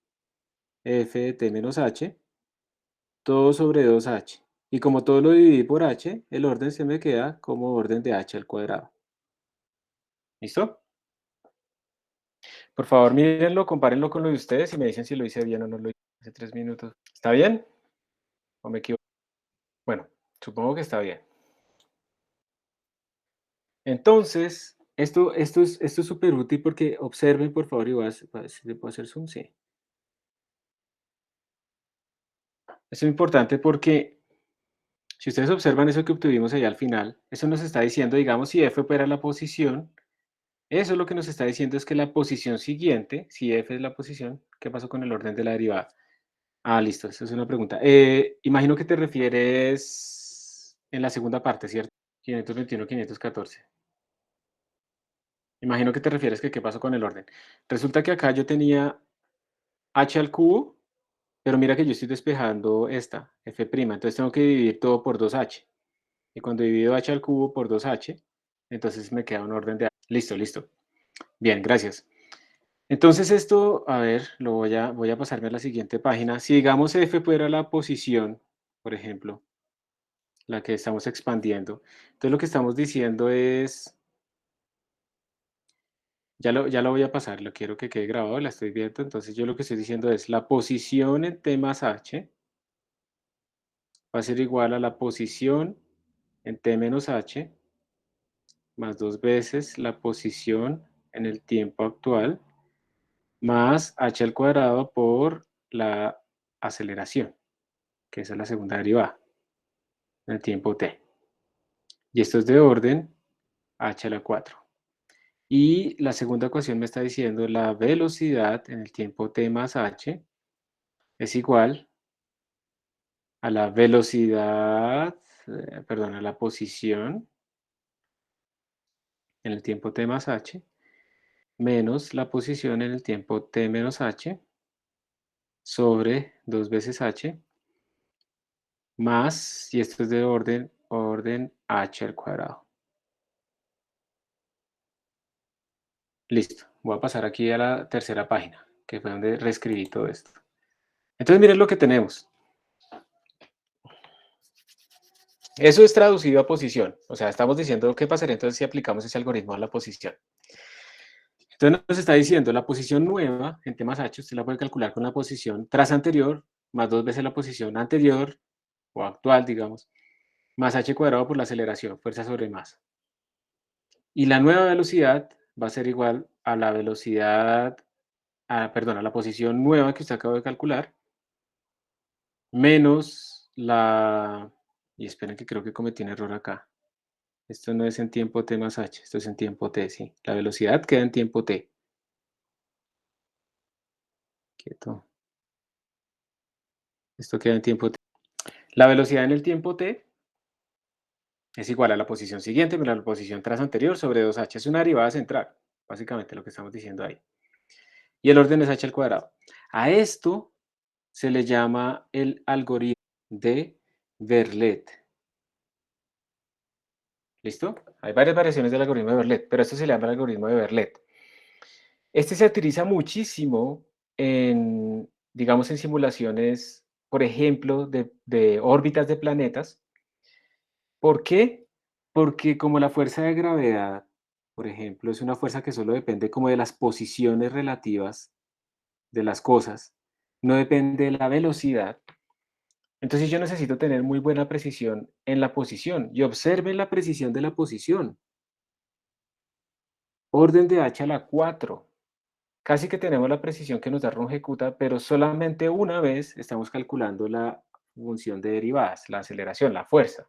Speaker 1: f de t menos h, todo sobre 2h. Y como todo lo dividí por h, el orden se me queda como orden de h al cuadrado. ¿Listo? Por favor, mírenlo, compárenlo con lo de ustedes y me dicen si lo hice bien o no lo hice hace 3 minutos. ¿Está bien? ¿O me equivoco? Bueno, supongo que está bien. Entonces, esto es súper útil porque observen, por favor, y voy a ver si le puedo hacer zoom, sí. Esto es importante porque si ustedes observan eso que obtuvimos allá al final, eso nos está diciendo, digamos, si f fuera la posición, eso lo que nos está diciendo es que la posición siguiente, si f es la posición, ¿qué pasó con el orden de la derivada? Ah, listo, eso es una pregunta. Imagino que te refieres en la segunda parte, ¿cierto? 521, 514. Imagino que te refieres que qué pasó con el orden. Resulta que acá yo tenía h al cubo, pero mira que yo estoy despejando esta, f', entonces tengo que dividir todo por 2h. Y cuando divido h al cubo por 2h, entonces me queda un orden de h. Listo, listo. Bien, gracias. Entonces esto, a ver, voy a pasarme a la siguiente página. Si digamos f fuera la posición, por ejemplo, la que estamos expandiendo, entonces lo que estamos diciendo es, ya lo voy a pasar, lo quiero que quede grabado, la estoy viendo, entonces yo lo que estoy diciendo es la posición en t más h va a ser igual a la posición en t menos h más 2 veces la posición en el tiempo actual más h al cuadrado por la aceleración, que esa es la segunda derivada, en el tiempo t. Y esto es de orden h a la 4. Y la segunda ecuación me está diciendo la velocidad en el tiempo t más h es igual a la velocidad, perdón, a la posición en el tiempo t más h menos la posición en el tiempo t menos h sobre 2 veces h más, y esto es de orden h al cuadrado. Listo, voy a pasar aquí a la tercera página, que fue donde reescribí todo esto. Entonces miren lo que tenemos. Eso es traducido a posición, o sea, estamos diciendo qué pasaría entonces si aplicamos ese algoritmo a la posición. Entonces nos está diciendo la posición nueva en t más h, usted la puede calcular con la posición tras anterior, más 2 veces la posición anterior, o actual, digamos, más h cuadrado por la aceleración, fuerza sobre masa. Y la nueva velocidad va a ser igual a la velocidad, perdón, a la posición nueva que usted acaba de calcular, menos la... Y esperen que creo que cometí un error acá. Esto no es en tiempo t más h, esto es en tiempo t, sí. La velocidad queda en tiempo t. Quieto. Esto queda en tiempo t. La velocidad en el tiempo t es igual a la posición siguiente menos la posición tras anterior sobre 2h. Es una derivada central, básicamente lo que estamos diciendo ahí. Y el orden es h al cuadrado. A esto se le llama el algoritmo. de Verlet. ¿Listo? Hay varias variaciones del algoritmo de Verlet, pero esto se llama el algoritmo de Verlet. Este se utiliza muchísimo en, digamos, en simulaciones, por ejemplo, de órbitas de planetas. ¿Por qué? Porque como la fuerza de gravedad, por ejemplo, es una fuerza que solo depende como de las posiciones relativas de las cosas, no depende de la velocidad. Entonces yo necesito tener muy buena precisión en la posición y observen la precisión de la posición. Orden de h a la 4. Casi que tenemos la precisión que nos da Runge-Kutta, pero solamente una vez estamos calculando la función de derivadas, la aceleración, la fuerza.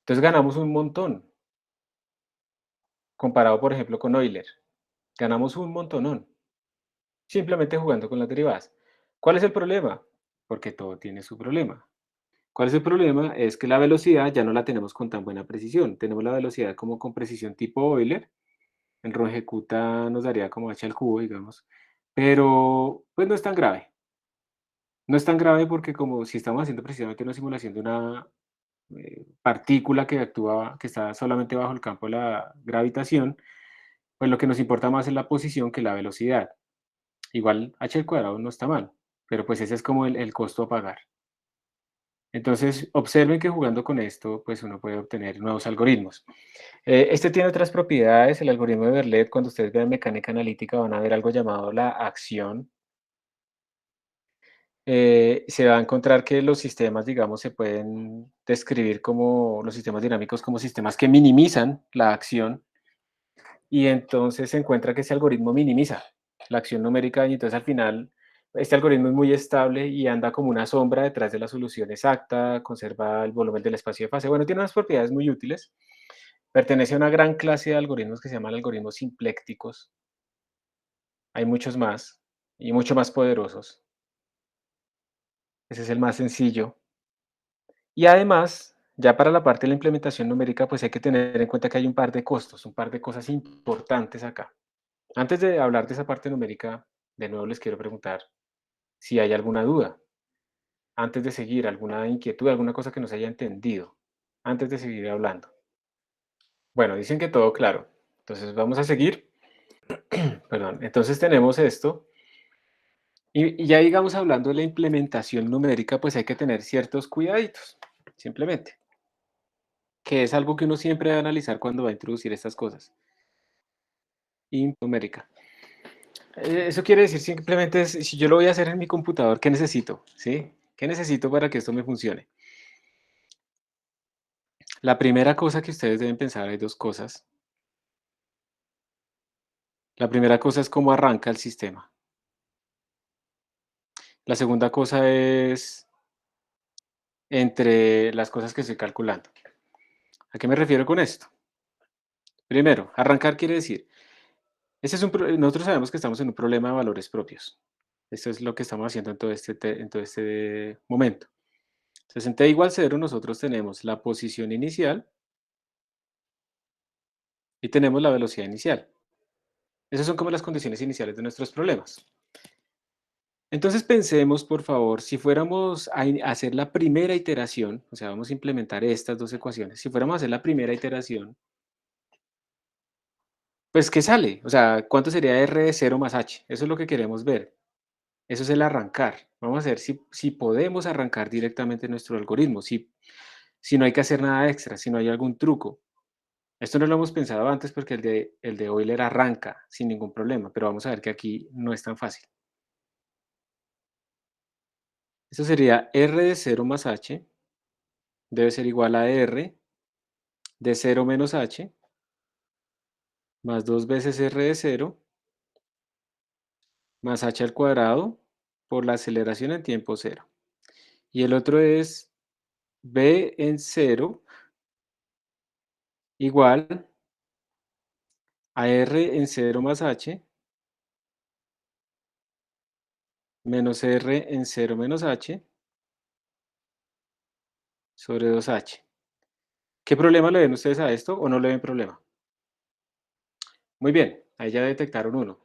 Speaker 1: Entonces ganamos un montón, comparado, por ejemplo, con Euler. Ganamos un montonón, simplemente jugando con las derivadas. ¿Cuál es el problema? Porque todo tiene su problema. ¿Cuál es el problema? Es que la velocidad ya no la tenemos con tan buena precisión. Tenemos la velocidad como con precisión tipo Euler. El Runge-Kutta nos daría como h al cubo, digamos. Pero, pues no es tan grave. No es tan grave porque como si estamos haciendo precisamente una simulación de una partícula que actúa, que está solamente bajo el campo de la gravitación, pues lo que nos importa más es la posición que la velocidad. Igual h al cuadrado no está mal, pero pues ese es como el costo a pagar. Entonces, observen que jugando con esto, pues uno puede obtener nuevos algoritmos. Este tiene otras propiedades, el algoritmo de Verlet, cuando ustedes vean mecánica analítica van a ver algo llamado la acción. Se va a encontrar que los sistemas, digamos, se pueden describir como los sistemas dinámicos como sistemas que minimizan la acción y entonces se encuentra que ese algoritmo minimiza la acción numérica y entonces al final este algoritmo es muy estable y anda como una sombra detrás de la solución exacta, conserva el volumen del espacio de fase. Bueno, tiene unas propiedades muy útiles. Pertenece a una gran clase de algoritmos que se llaman algoritmos simplécticos. Hay muchos más y mucho más poderosos. Ese es el más sencillo. Y además, ya para la parte de la implementación numérica, pues hay que tener en cuenta que hay un par de costos, un par de cosas importantes acá. Antes de hablar de esa parte numérica, de nuevo les quiero preguntar si hay alguna duda, antes de seguir, alguna inquietud, alguna cosa que no se haya entendido, antes de seguir hablando. Bueno, dicen que todo claro. Entonces vamos a seguir. Perdón. Entonces tenemos esto. Y ya digamos, hablando de la implementación numérica, pues hay que tener ciertos cuidaditos, simplemente, que es algo que uno siempre va a analizar cuando va a introducir estas cosas. Y numérica. Eso quiere decir simplemente, si yo lo voy a hacer en mi computador, ¿qué necesito? ¿Sí? ¿Qué necesito para que esto me funcione? La primera cosa que ustedes deben pensar, hay dos cosas. La primera cosa es cómo arranca el sistema. La segunda cosa es entre las cosas que estoy calculando. ¿A qué me refiero con esto? Primero, arrancar quiere decir, nosotros sabemos que estamos en un problema de valores propios. Esto es lo que estamos haciendo en en todo este momento. Entonces, en t igual 0 nosotros tenemos la posición inicial y tenemos la velocidad inicial. Esas son como las condiciones iniciales de nuestros problemas. Entonces pensemos, por favor, si fuéramos a hacer la primera iteración, o sea, vamos a implementar estas dos ecuaciones, si fuéramos a hacer la primera iteración, pues, ¿qué sale? O sea, ¿cuánto sería r de 0 más h? Eso es lo que queremos ver. Eso es el arrancar. Vamos a ver si podemos arrancar directamente nuestro algoritmo, si no hay que hacer nada extra, si no hay algún truco. Esto no lo hemos pensado antes porque el de Euler arranca sin ningún problema, pero vamos a ver que aquí no es tan fácil. Esto sería r de 0 más h debe ser igual a r de 0 menos h más 2 veces r de 0 más h al cuadrado por la aceleración en tiempo cero. Y el otro es b en 0 igual a r en 0 más h menos r en 0 menos h sobre 2h. ¿Qué problema le ven ustedes a esto o no le ven problema? Muy bien, ahí ya detectaron uno.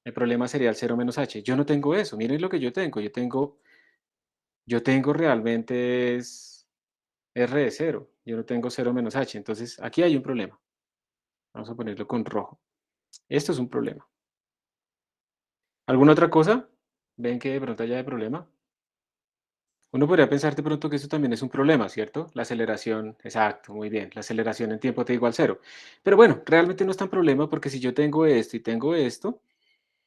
Speaker 1: El problema sería el 0 menos h. Yo no tengo eso. Miren lo que yo tengo. Yo tengo yo tengo realmente es R de cero, yo no tengo cero menos h, entonces aquí hay un problema. Vamos a ponerlo con rojo. Esto es un problema. ¿Alguna otra cosa? ¿Ven que de pronto haya de problema? Uno podría pensar de pronto que eso también es un problema, ¿cierto? La aceleración, exacto, muy bien, la aceleración en tiempo t igual cero. Pero bueno, realmente no es tan problema porque si yo tengo esto y tengo esto,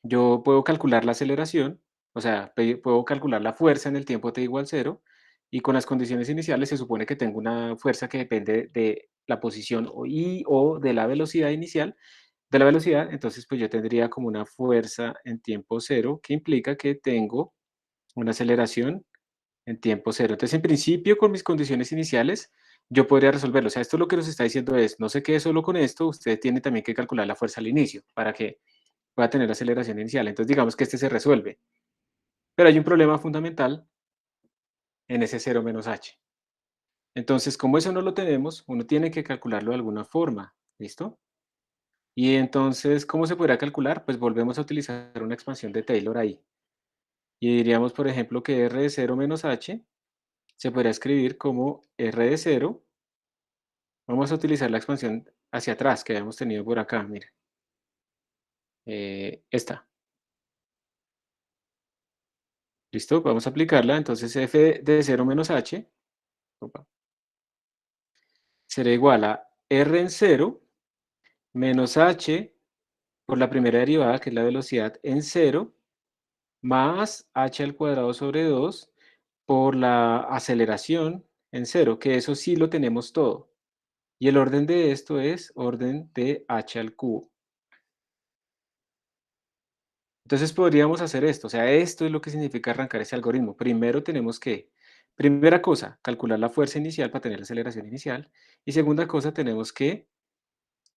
Speaker 1: yo puedo calcular la aceleración, o sea, puedo calcular la fuerza en el tiempo t igual cero, y con las condiciones iniciales se supone que tengo una fuerza que depende de la posición o de la velocidad inicial, de la velocidad, entonces pues yo tendría como una fuerza en tiempo cero que implica que tengo una aceleración en tiempo cero. Entonces, en principio, con mis condiciones iniciales, yo podría resolverlo. O sea, esto lo que nos está diciendo es, no se quede solo con esto, usted tiene también que calcular la fuerza al inicio para que pueda tener aceleración inicial. Entonces, digamos que este se resuelve. Pero hay un problema fundamental en ese cero menos h. Entonces, como eso no lo tenemos, uno tiene que calcularlo de alguna forma. ¿Listo? Y entonces, ¿cómo se podrá calcular? Pues volvemos a utilizar una expansión de Taylor ahí. Y diríamos, por ejemplo, que r de cero menos h se podría escribir como r de cero. Vamos a utilizar la expansión hacia atrás que habíamos tenido por acá, mire, esta, ¿listo? Vamos a aplicarla, entonces f de cero menos h opa, será igual a r en cero menos h por la primera derivada, que es la velocidad en cero, más h al cuadrado sobre 2 por la aceleración en cero, que eso sí lo tenemos todo. Y el orden de esto es orden de h al cubo. Entonces podríamos hacer esto, o sea, esto es lo que significa arrancar ese algoritmo. Primero tenemos que, primera cosa, calcular la fuerza inicial para tener la aceleración inicial. Y segunda cosa, tenemos que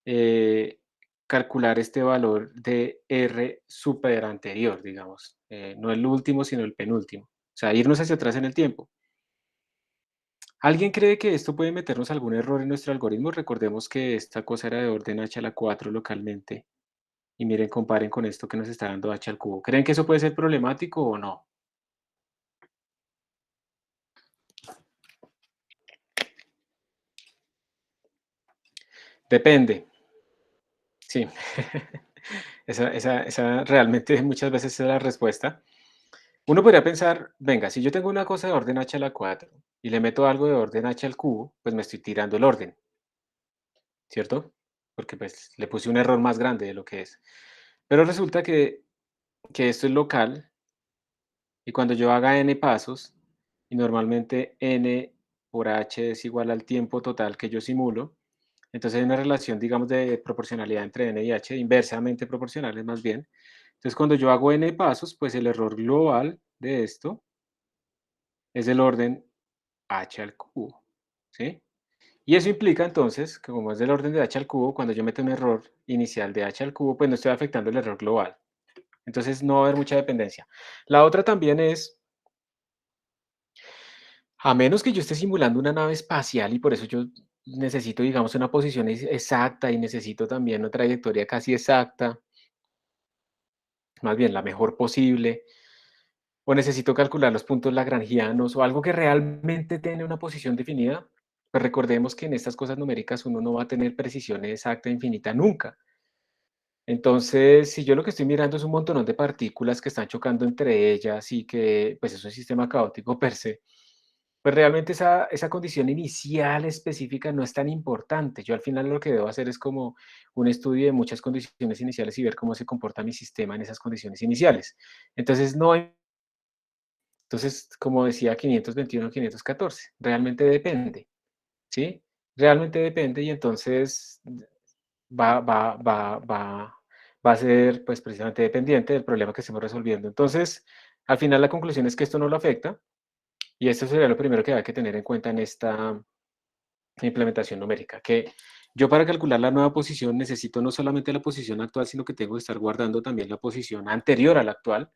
Speaker 1: eh, calcular este valor de R super anterior, digamos. No el último, sino el penúltimo. O sea, irnos hacia atrás en el tiempo. ¿Alguien cree que esto puede meternos algún error en nuestro algoritmo? Recordemos que esta cosa era de orden h a la 4 localmente. Y miren, comparen con esto que nos está dando h al cubo. ¿Creen que eso puede ser problemático o no? Depende, sí. Esa realmente muchas veces es la respuesta. Uno podría pensar, venga, si yo tengo una cosa de orden h a la 4 y le meto algo de orden h al cubo, pues me estoy tirando el orden, ¿cierto? Porque pues le puse un error más grande de lo que es. Pero resulta que esto es local y cuando yo haga n pasos, y normalmente n por h es igual al tiempo total que yo simulo, entonces hay una relación, digamos, de proporcionalidad entre n y h, inversamente proporcionales más bien. Entonces, cuando yo hago n pasos, pues el error global de esto es del orden h al cubo, ¿sí? Y eso implica entonces que como es del orden de h al cubo, cuando yo meto un error inicial de h al cubo, pues no estoy afectando el error global. Entonces no va a haber mucha dependencia. La otra también es, a menos que yo esté simulando una nave espacial y por eso yo necesito, digamos, una posición exacta y necesito también una trayectoria casi exacta, más bien la mejor posible, o necesito calcular los puntos lagrangianos o algo que realmente tiene una posición definida, pues recordemos que en estas cosas numéricas uno no va a tener precisión exacta infinita nunca. Entonces, si yo lo que estoy mirando es un montón de partículas que están chocando entre ellas y que pues es un sistema caótico per se, pues realmente esa condición inicial específica no es tan importante. Yo al final lo que debo hacer es como un estudio de muchas condiciones iniciales y ver cómo se comporta mi sistema en esas condiciones iniciales. Entonces, no hay, entonces, como decía 521, 514, realmente depende, ¿sí? Realmente depende y entonces va, va, va, va, va a ser pues precisamente dependiente del problema que estemos resolviendo. Entonces, al final la conclusión es que esto no lo afecta y esto sería lo primero que hay que tener en cuenta en esta implementación numérica, que yo para calcular la nueva posición necesito no solamente la posición actual, sino que tengo que estar guardando también la posición anterior a la actual,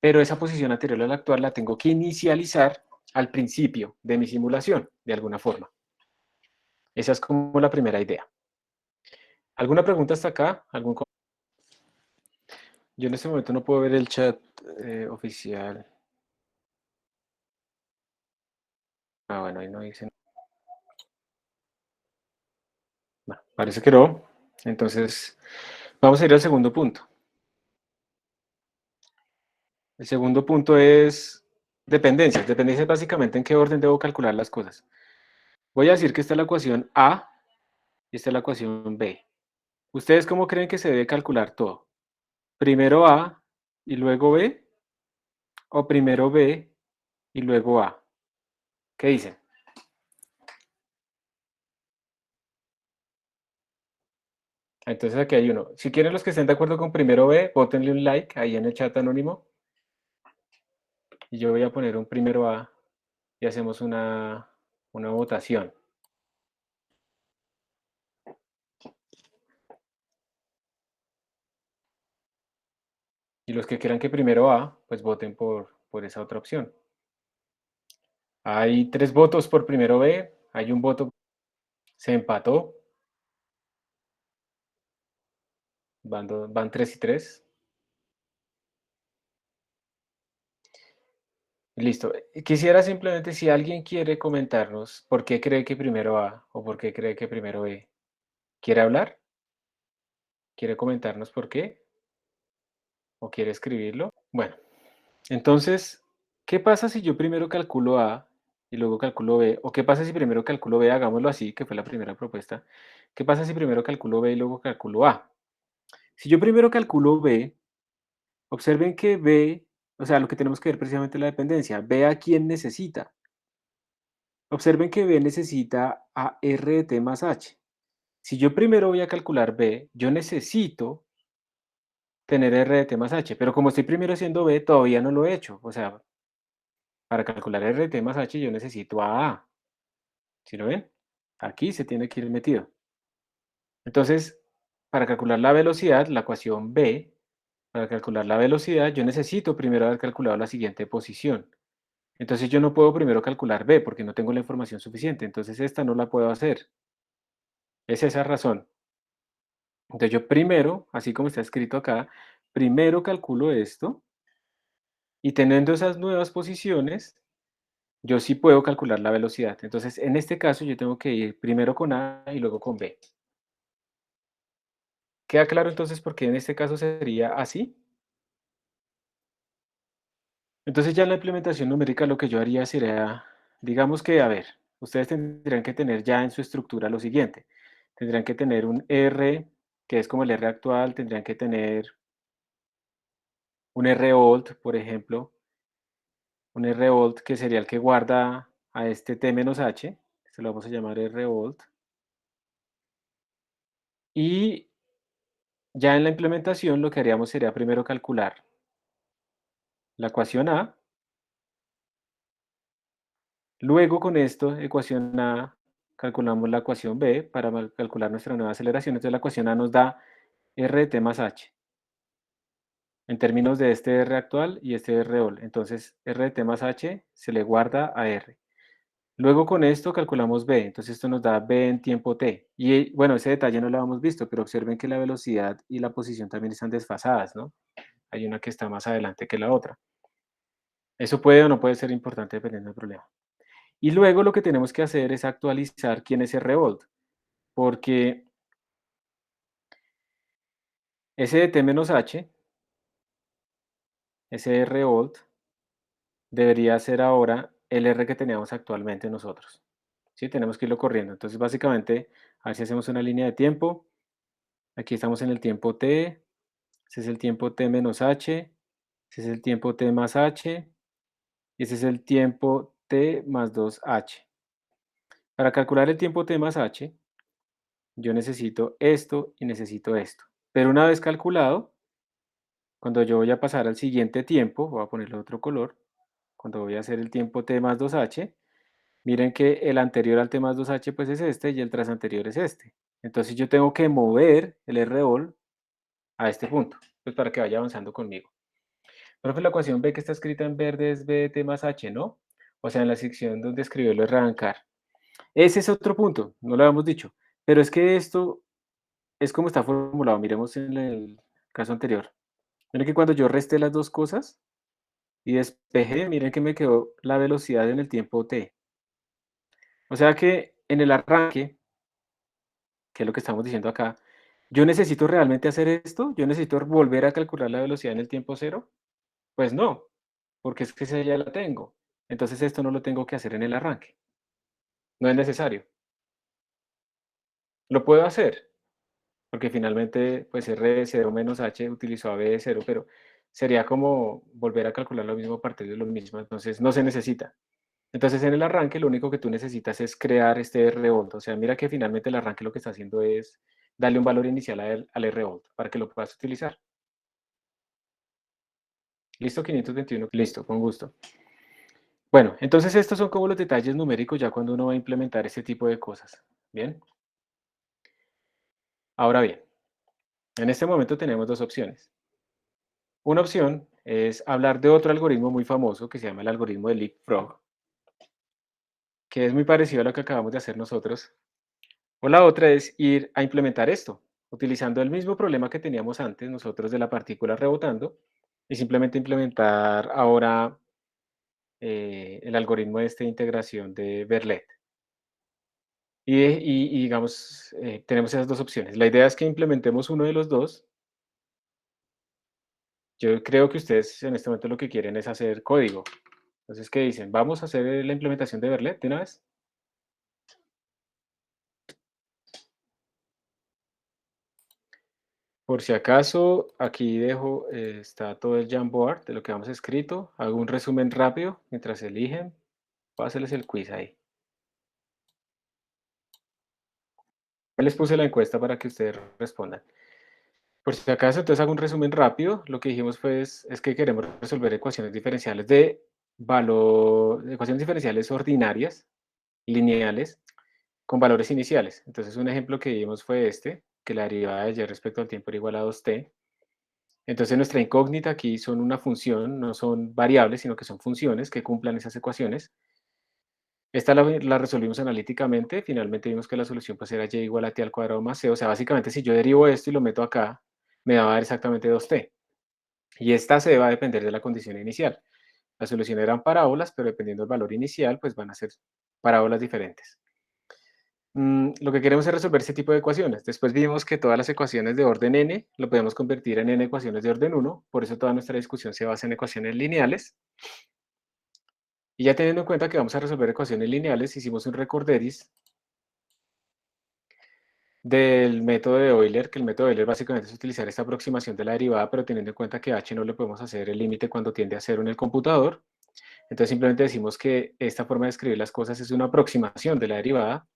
Speaker 1: pero esa posición anterior a la actual la tengo que inicializar al principio de mi simulación, de alguna forma. Esa es como la primera idea. ¿Alguna pregunta hasta acá? Yo en este momento no puedo ver el chat oficial. Bueno, ahí no dice. No, parece que no. Entonces, vamos a ir al segundo punto. El segundo punto es dependencias. Dependencias básicamente en qué orden debo calcular las cosas. Voy a decir que esta es la ecuación A y esta es la ecuación B. ¿Ustedes cómo creen que se debe calcular todo? ¿Primero A y luego B? ¿O primero B y luego A? ¿Qué dicen? Entonces aquí hay uno. Si quieren los que estén de acuerdo con primero B, bótenle un like ahí en el chat anónimo. Y yo voy a poner un primero A y hacemos una votación. Y los que quieran que primero A, pues voten por esa otra opción. Hay 3 votos por primero B, hay un voto, se empató, van 3 y 3. Listo. Quisiera simplemente, si alguien quiere comentarnos por qué cree que primero A o por qué cree que primero B, ¿quiere hablar? ¿Quiere comentarnos por qué? ¿O quiere escribirlo? Bueno, entonces, ¿qué pasa si yo primero calculo A y luego calculo B? ¿O qué pasa si primero calculo B? Hagámoslo así, que fue la primera propuesta. ¿Qué pasa si primero calculo B y luego calculo A? Si yo primero calculo B, observen que B, o sea, lo que tenemos que ver precisamente es la dependencia. B a quién necesita. Observen que B necesita a R de T más H. Si yo primero voy a calcular B, yo necesito tener R de T más H, pero como estoy primero haciendo B, todavía no lo he hecho. O sea, para calcular R de T más H yo necesito a A. ¿Sí lo ven? Aquí se tiene que ir metido. Entonces, para calcular la velocidad, la ecuación B, para calcular la velocidad, yo necesito primero haber calculado la siguiente posición. Entonces yo no puedo primero calcular B porque no tengo la información suficiente. Entonces esta no la puedo hacer. Es esa razón. Entonces yo primero, así como está escrito acá, primero calculo esto y teniendo esas nuevas posiciones, yo sí puedo calcular la velocidad. Entonces en este caso yo tengo que ir primero con A y luego con B. ¿Queda claro entonces por qué en este caso sería así? Entonces ya en la implementación numérica lo que yo haría sería, digamos que, a ver, ustedes tendrían que tener ya en su estructura lo siguiente. Tendrían que tener un R, que es como el R actual, tendrían que tener un R-old, por ejemplo, un R-old que sería el que guarda a este T-H, se lo vamos a llamar R-old. Y ya en la implementación lo que haríamos sería primero calcular la ecuación A. Luego con esto, ecuación A, calculamos la ecuación B para calcular nuestra nueva aceleración. Entonces la ecuación A nos da R de T más H en términos de este R actual y este R all. Entonces R de T más H se le guarda a R. Luego con esto calculamos B. Entonces esto nos da B en tiempo T. Y bueno, ese detalle no lo habíamos visto, pero observen que la velocidad y la posición también están desfasadas, ¿no? Hay una que está más adelante que la otra. Eso puede o no puede ser importante dependiendo del problema. Y luego lo que tenemos que hacer es actualizar quién es R-old, porque ese de T-H, ese R-old, debería ser ahora el R que teníamos actualmente nosotros. ¿Sí? Tenemos que irlo corriendo. Entonces, básicamente, a ver si hacemos una línea de tiempo. Aquí estamos en el tiempo T, ese es el tiempo T menos H, ese es el tiempo T más H, y ese es el tiempo T más 2H. Para calcular el tiempo T más H, yo necesito esto y necesito esto. Pero una vez calculado, cuando yo voy a pasar al siguiente tiempo, voy a ponerle otro color, cuando voy a hacer el tiempo T más 2H, miren que el anterior al T más 2H pues es este y el tras anterior es este. Entonces yo tengo que mover el R-all a este punto, pues para que vaya avanzando conmigo. Profe, la ecuación B que está escrita en verde es B de T más H, ¿no? O sea, en la sección donde escribió lo de arrancar. Ese es otro punto, no lo habíamos dicho. Pero es que esto es como está formulado. Miremos en el caso anterior. Miren que cuando yo resté las dos cosas y despejé, miren que me quedó la velocidad en el tiempo t. O sea que en el arranque, que es lo que estamos diciendo acá, ¿yo necesito realmente hacer esto? ¿Yo necesito volver a calcular la velocidad en el tiempo cero? Pues no, porque es que esa ya la tengo. Entonces esto no lo tengo que hacer en el arranque, no es necesario. Lo puedo hacer, porque finalmente, pues R de 0 menos H utilizó a B de 0, pero sería como volver a calcular lo mismo a partir de lo mismo, entonces no se necesita. Entonces en el arranque lo único que tú necesitas es crear este R-volt, o sea, mira que finalmente el arranque lo que está haciendo es darle un valor inicial al R-volt para que lo puedas utilizar. ¿Listo? 521, listo, con gusto. Bueno, entonces estos son como los detalles numéricos ya cuando uno va a implementar este tipo de cosas. Bien, ahora bien, en este momento tenemos dos opciones. Una opción es hablar de otro algoritmo muy famoso que se llama el algoritmo de Leapfrog, que es muy parecido a lo que acabamos de hacer nosotros. O la otra es ir a implementar esto, utilizando el mismo problema que teníamos antes nosotros de la partícula rebotando, y simplemente implementar ahora el algoritmo de integración de Verlet. Y digamos, tenemos esas dos opciones. La idea es que implementemos uno de los dos. Yo creo que ustedes en este momento lo que quieren es hacer código. Entonces, ¿qué dicen? ¿Vamos a hacer la implementación de Verlet de una vez? Por si acaso, aquí dejo, está todo el Jamboard de lo que hemos escrito. Hago un resumen rápido mientras eligen. Voy a hacerles el quiz ahí. Ya les puse la encuesta para que ustedes respondan. Por si acaso, entonces hago un resumen rápido. Lo que dijimos fue es que queremos resolver ecuaciones diferenciales de valor, ecuaciones diferenciales ordinarias, lineales, con valores iniciales. Entonces, un ejemplo que vimos fue este, que la derivada de y respecto al tiempo era igual a 2t. Entonces, nuestra incógnita aquí son una función, no son variables, sino que son funciones que cumplan esas ecuaciones. Esta la resolvimos analíticamente, finalmente vimos que la solución pues era y igual a t al cuadrado más c, o sea, básicamente si yo derivo esto y lo meto acá, me va a dar exactamente 2t. Y esta c va a depender de la condición inicial. Las soluciones eran parábolas, pero dependiendo del valor inicial, pues van a ser parábolas diferentes. Lo que queremos es resolver ese tipo de ecuaciones. Después vimos que todas las ecuaciones de orden n lo podemos convertir en n ecuaciones de orden 1, por eso toda nuestra discusión se basa en ecuaciones lineales. Y ya teniendo en cuenta que vamos a resolver ecuaciones lineales, hicimos un recorderis del método de Euler, que el método de Euler básicamente es utilizar esta aproximación de la derivada, pero teniendo en cuenta que h no le podemos hacer el límite cuando tiende a cero en el computador. Entonces simplemente decimos que esta forma de escribir las cosas es una aproximación de la derivada.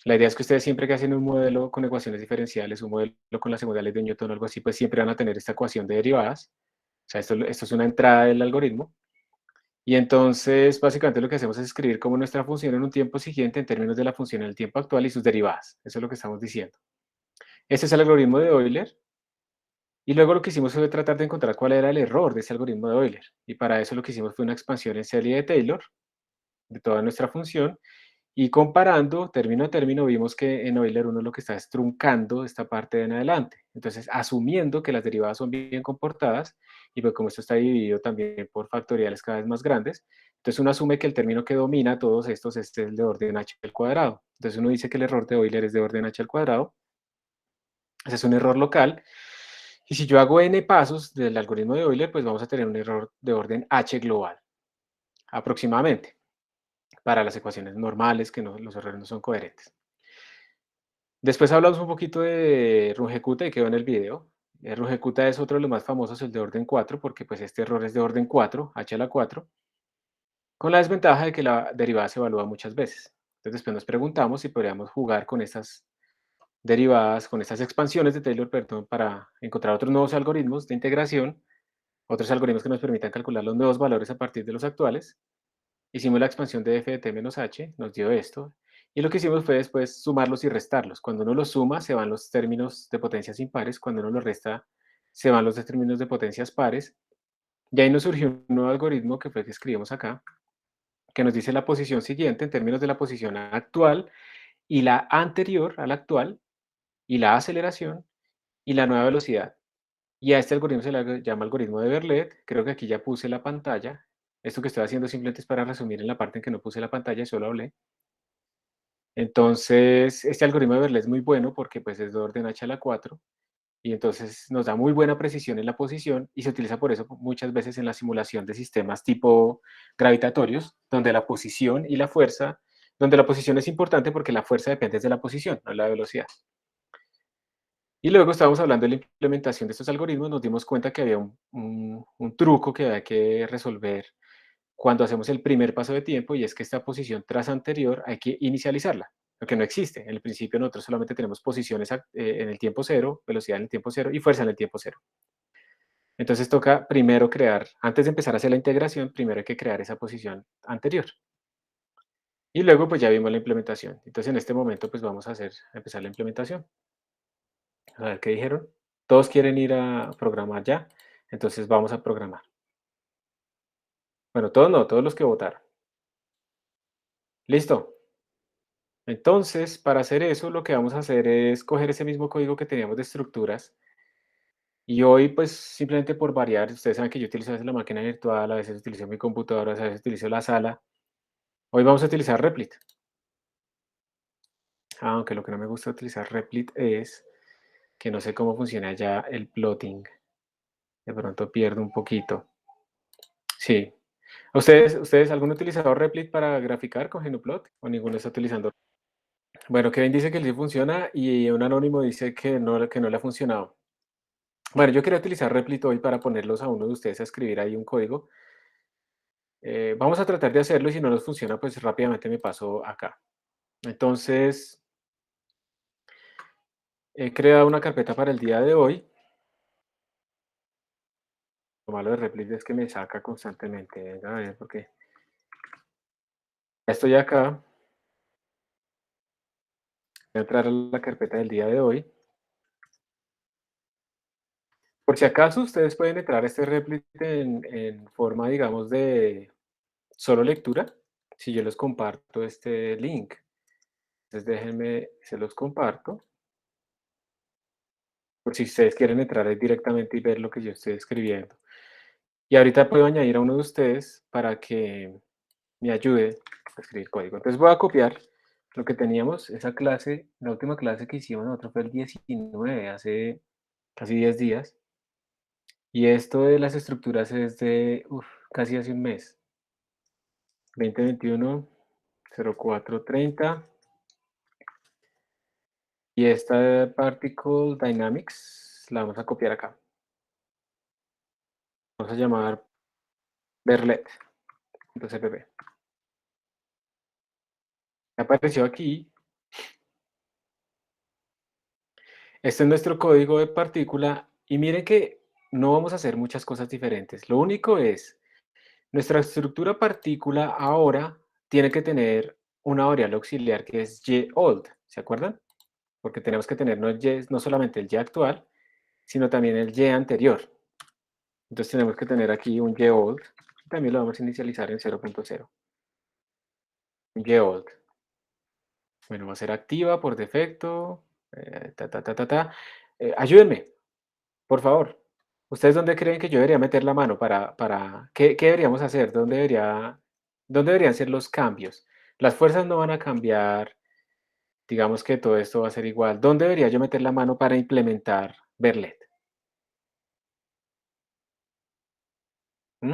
Speaker 1: La idea es que ustedes siempre que hacen un modelo con ecuaciones diferenciales, un modelo con la segunda ley de Newton o algo así, pues siempre van a tener esta ecuación de derivadas. O sea, esto es una entrada del algoritmo. Y entonces, básicamente lo que hacemos es escribir como nuestra función en un tiempo siguiente en términos de la función en el tiempo actual y sus derivadas. Eso es lo que estamos diciendo. Este es el algoritmo de Euler. Y luego lo que hicimos fue tratar de encontrar cuál era el error de ese algoritmo de Euler. Y para eso lo que hicimos fue una expansión en serie de Taylor de toda nuestra función. Y comparando término a término, vimos que en Euler uno lo que está es truncando esta parte de en adelante. Entonces, asumiendo que las derivadas son bien comportadas, y pues como esto está dividido también por factoriales cada vez más grandes, entonces uno asume que el término que domina todos estos es el de orden h al cuadrado. Entonces uno dice que el error de Euler es de orden h al cuadrado. Ese es un error local. Y si yo hago n pasos del algoritmo de Euler, pues vamos a tener un error de orden h global, aproximadamente, para las ecuaciones normales, que no, los errores no son coherentes. Después hablamos un poquito de Runge-Kutta y quedó en el video. Runge-Kutta es otro de los más famosos, el de orden 4, porque pues este error es de orden 4, h a la 4, con la desventaja de que la derivada se evalúa muchas veces. Entonces después nos preguntamos si podríamos jugar con estas derivadas, con estas expansiones de Taylor, perdón, para encontrar otros nuevos algoritmos de integración, otros algoritmos que nos permitan calcular los nuevos valores a partir de los actuales. Hicimos la expansión de f de t menos h, nos dio esto, y lo que hicimos fue después sumarlos y restarlos. Cuando uno los suma, se van los términos de potencias impares, cuando uno los resta, se van los términos de potencias pares, y ahí nos surgió un nuevo algoritmo que fue el que escribimos acá, que nos dice la posición siguiente en términos de la posición actual y la anterior a la actual, y la aceleración, y la nueva velocidad. Y a este algoritmo se le llama algoritmo de Verlet. Creo que aquí ya puse la pantalla. Esto que estoy haciendo simplemente es para resumir en la parte en que no puse la pantalla y solo hablé. Entonces, este algoritmo de Berlin es muy bueno porque pues es de orden h a la 4 y entonces nos da muy buena precisión en la posición y se utiliza por eso muchas veces en la simulación de sistemas tipo gravitatorios, donde la posición y la fuerza, donde la posición es importante porque la fuerza depende de la posición, no de la velocidad. Y luego estábamos hablando de la implementación de estos algoritmos, nos dimos cuenta que había un truco que había que resolver cuando hacemos el primer paso de tiempo, y es que esta posición tras anterior hay que inicializarla, lo que no existe. En el principio nosotros solamente tenemos posiciones en el tiempo cero, velocidad en el tiempo cero y fuerza en el tiempo cero. Entonces toca primero crear, antes de empezar a hacer la integración, primero hay que crear esa posición anterior. Y luego pues ya vimos la implementación. Entonces en este momento pues vamos a empezar la implementación. A ver qué dijeron. Todos quieren ir a programar ya. Entonces vamos a programar. Bueno, todos no, todos los que votaron. Listo. Entonces, para hacer eso, lo que vamos a hacer es coger ese mismo código que teníamos de estructuras y hoy, pues, simplemente por variar, ustedes saben que yo utilizo a veces la máquina virtual, a veces utilizo mi computadora, a veces utilizo la sala. Hoy vamos a utilizar Replit, aunque lo que no me gusta utilizar Replit es que no sé cómo funciona ya el plotting. De pronto pierdo un poquito. Sí. ¿Ustedes, algún utilizador Replit para graficar con GnuPlot o ninguno está utilizando? Bueno, Kevin dice que sí funciona y un anónimo dice que no le ha funcionado. Bueno, yo quería utilizar Replit hoy para ponerlos a uno de ustedes a escribir ahí un código. Vamos a tratar de hacerlo y si no nos funciona, pues rápidamente me paso acá. Entonces, he creado una carpeta para el día de hoy. Lo malo de Replit es que me saca constantemente. Venga, a ver, porque ya estoy acá. Voy a entrar a la carpeta del día de hoy. Por si acaso, ustedes pueden entrar a este Replit en forma, digamos, de solo lectura. Si yo les comparto este link. Entonces déjenme, se los comparto. Por si ustedes quieren entrar ahí directamente y ver lo que yo estoy escribiendo. Y ahorita puedo añadir a uno de ustedes para que me ayude a escribir código. Entonces voy a copiar lo que teníamos, esa clase, la última clase que hicimos nosotros fue el 19, hace casi 10 días. Y esto de las estructuras es de casi hace un mes. 2021, 0430. Y esta Particle Dynamics la vamos a copiar acá. Vamos a llamar Berlet.cpp. Apareció aquí. Este es nuestro código de partícula y miren que no vamos a hacer muchas cosas diferentes. Lo único es, nuestra estructura partícula ahora tiene que tener una variable auxiliar que es y_old, ¿se acuerdan? Porque tenemos que tener no solamente el y actual, sino también el y anterior. Entonces tenemos que tener aquí un y_old, también lo vamos a inicializar en 0.0. Un y_old. Bueno, va a ser activa por defecto. Ayúdenme, por favor. ¿Ustedes dónde creen que yo debería meter la mano qué deberíamos hacer? ¿Dónde deberían ser los cambios? Las fuerzas no van a cambiar, digamos que todo esto va a ser igual. ¿Dónde debería yo meter la mano para implementar Berlet? ¿Mm?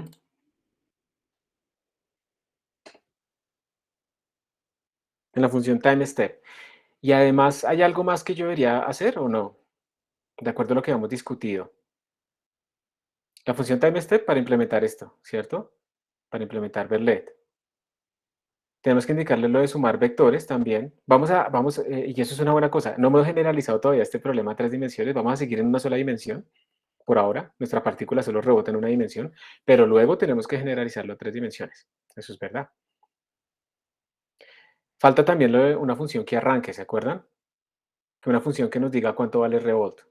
Speaker 1: En la función TimeStep. Y además, ¿hay algo más que yo debería hacer o no? De acuerdo a lo que hemos discutido. La función TimeStep para implementar esto, ¿cierto? Para implementar Berlet. Tenemos que indicarle lo de sumar vectores también. Y eso es una buena cosa. No hemos generalizado todavía este problema a 3 dimensiones. Vamos a seguir en una sola dimensión. Por ahora, nuestra partícula solo rebota en una dimensión, pero luego tenemos que generalizarlo a 3 dimensiones. Eso es verdad. Falta también lo de una función que arranque, ¿se acuerdan? Que una función que nos diga cuánto vale el revolto.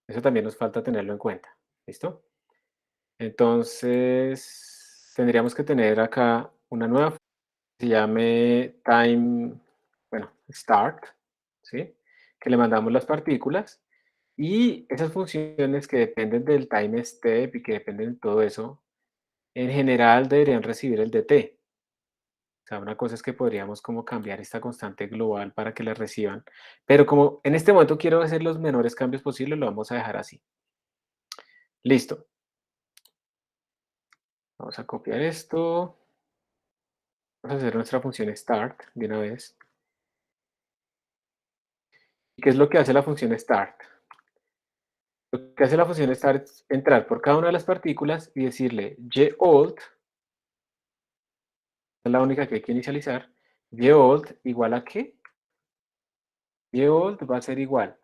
Speaker 1: Eso también nos falta tenerlo en cuenta. ¿Listo? Entonces, tendríamos que tener acá una nueva función que se llame time, bueno, start, ¿sí? Que le mandamos las partículas y esas funciones que dependen del time step y que dependen de todo eso, en general deberían recibir el dt. O sea, una cosa es que podríamos como cambiar esta constante global para que la reciban, pero como en este momento quiero hacer los menores cambios posibles, lo vamos a dejar así. Listo. Vamos a copiar esto. Vamos a hacer nuestra función start de una vez. ¿Y qué es lo que hace la función start? Lo que hace la función start es entrar por cada una de las partículas y decirle yold, es la única que hay que inicializar, yold igual a qué? Yold va a ser igual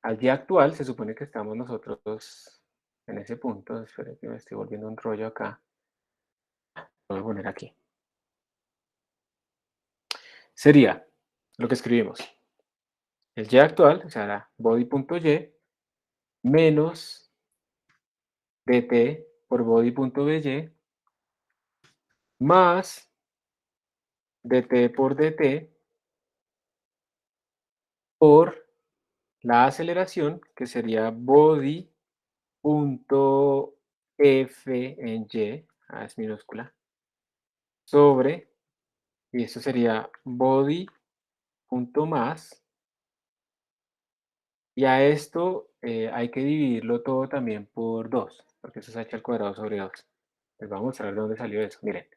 Speaker 1: al día actual, se supone que estamos nosotros en ese punto. Espera que me estoy volviendo un rollo acá. Lo voy a poner aquí. Sería lo que escribimos. El y actual, o sea, la body.y menos dt por body.by más dt por dt por la aceleración, que sería body.f en y, es minúscula, sobre, y esto sería body.más, y a esto hay que dividirlo todo también por 2, porque eso es h al cuadrado sobre 2. Les voy a mostrar de dónde salió eso. Miren,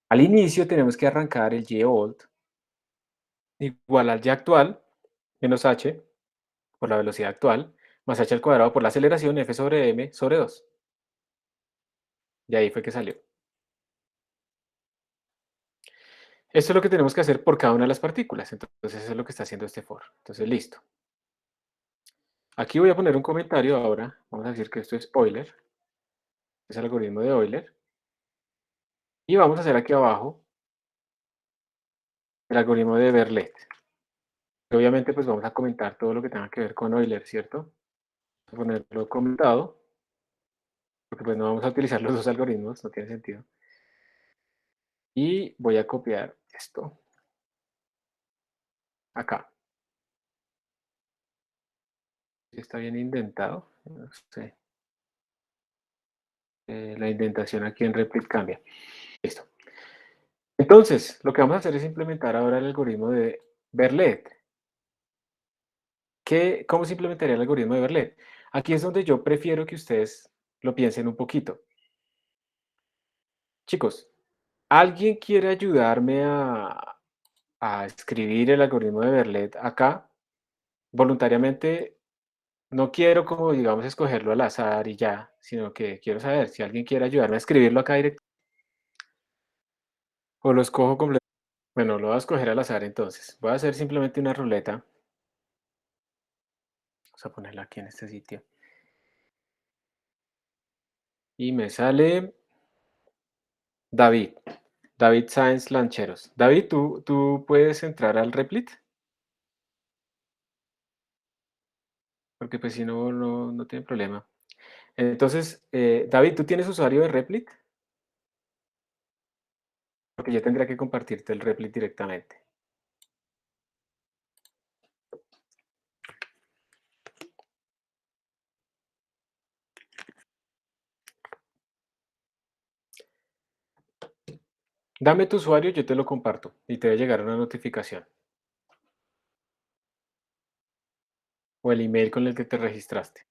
Speaker 1: al inicio tenemos que arrancar el y old igual al y actual menos h por la velocidad actual más h al cuadrado por la aceleración f sobre m sobre 2. Y ahí fue que salió. Esto es lo que tenemos que hacer por cada una de las partículas. Entonces eso es lo que está haciendo este for. Entonces listo. Aquí voy a poner un comentario ahora. Vamos a decir que esto es Euler. Es el algoritmo de Euler. Y vamos a hacer aquí abajo el algoritmo de Verlet. Obviamente pues vamos a comentar todo lo que tenga que ver con Euler, ¿cierto? Voy a ponerlo comentado, porque pues no vamos a utilizar los dos algoritmos, no tiene sentido. Y voy a copiar esto acá. Está bien indentado, no sé. La indentación aquí en Replit cambia. Listo. Entonces, lo que vamos a hacer es implementar ahora el algoritmo de Verlet. ¿Cómo se implementaría el algoritmo de Verlet? Aquí es donde yo prefiero que ustedes lo piensen un poquito. Chicos, ¿alguien quiere ayudarme a escribir el algoritmo de Verlet acá? Voluntariamente, no quiero como, digamos, escogerlo al azar y ya, sino que quiero saber si alguien quiere ayudarme a escribirlo acá directo o lo escojo completamente. Bueno, lo voy a escoger al azar entonces. Voy a hacer simplemente una ruleta. Vamos a ponerla aquí en este sitio. Y me sale David. David Sáenz Lancheros. David, ¿tú puedes entrar al Replit? Porque pues si no, no tiene problema. Entonces, David, ¿tú tienes usuario de Replit? Porque yo tendría que compartirte el Replit directamente. Dame tu usuario, yo te lo comparto y te va a llegar una notificación. O el email con el que te registraste.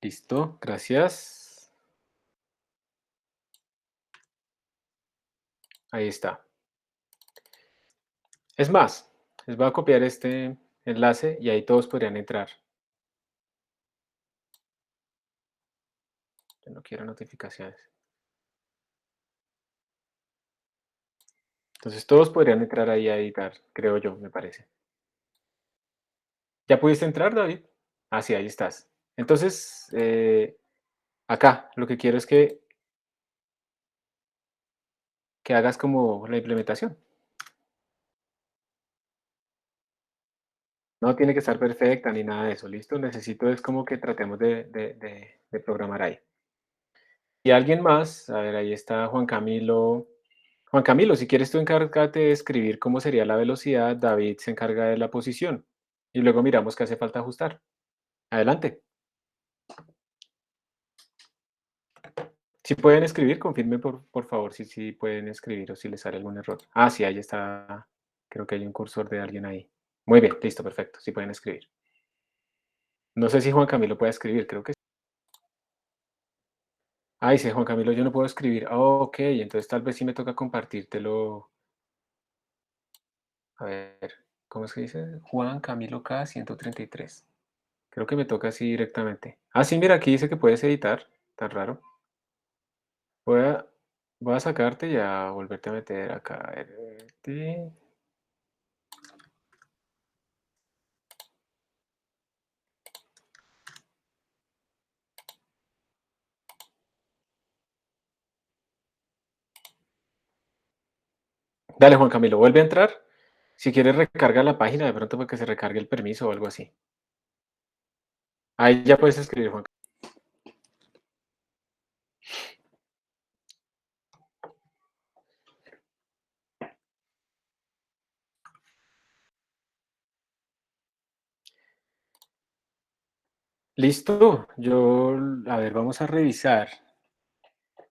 Speaker 1: Listo, gracias. Ahí está. Es más, les voy a copiar este enlace y ahí todos podrían entrar. Yo no quiero notificaciones. Entonces todos podrían entrar ahí a editar, creo yo, me parece. ¿Ya pudiste entrar, David? Ah, sí, ahí estás. Entonces, acá lo que quiero es que hagas como la implementación. No tiene que estar perfecta ni nada de eso, ¿listo? Necesito es como que tratemos de programar ahí. Y alguien más, a ver, ahí está Juan Camilo. Juan Camilo, si quieres tú encárgate de escribir cómo sería la velocidad, David se encarga de la posición. Y luego miramos qué hace falta ajustar. Adelante. Si pueden escribir, confirmen por favor si sí pueden escribir o si les sale algún error. Ah, sí, ahí está. Creo que hay un cursor de alguien ahí. Muy bien, listo, perfecto. Sí pueden escribir. No sé si Juan Camilo puede escribir, creo que sí. Ah, dice Juan Camilo, yo no puedo escribir. Ah, ok, entonces tal vez sí me toca compartírtelo. A ver, ¿cómo es que dice? Juan Camilo K 133. Creo que me toca así directamente. Ah, sí, mira, aquí dice que puedes editar. Tan raro. Voy a, voy a sacarte y a volverte a meter acá. A ver, dale, Juan Camilo, vuelve a entrar. Si quieres, recarga la página de pronto para que se recargue el permiso o algo así. Ahí ya puedes escribir, Juan. Listo. A ver, vamos a revisar.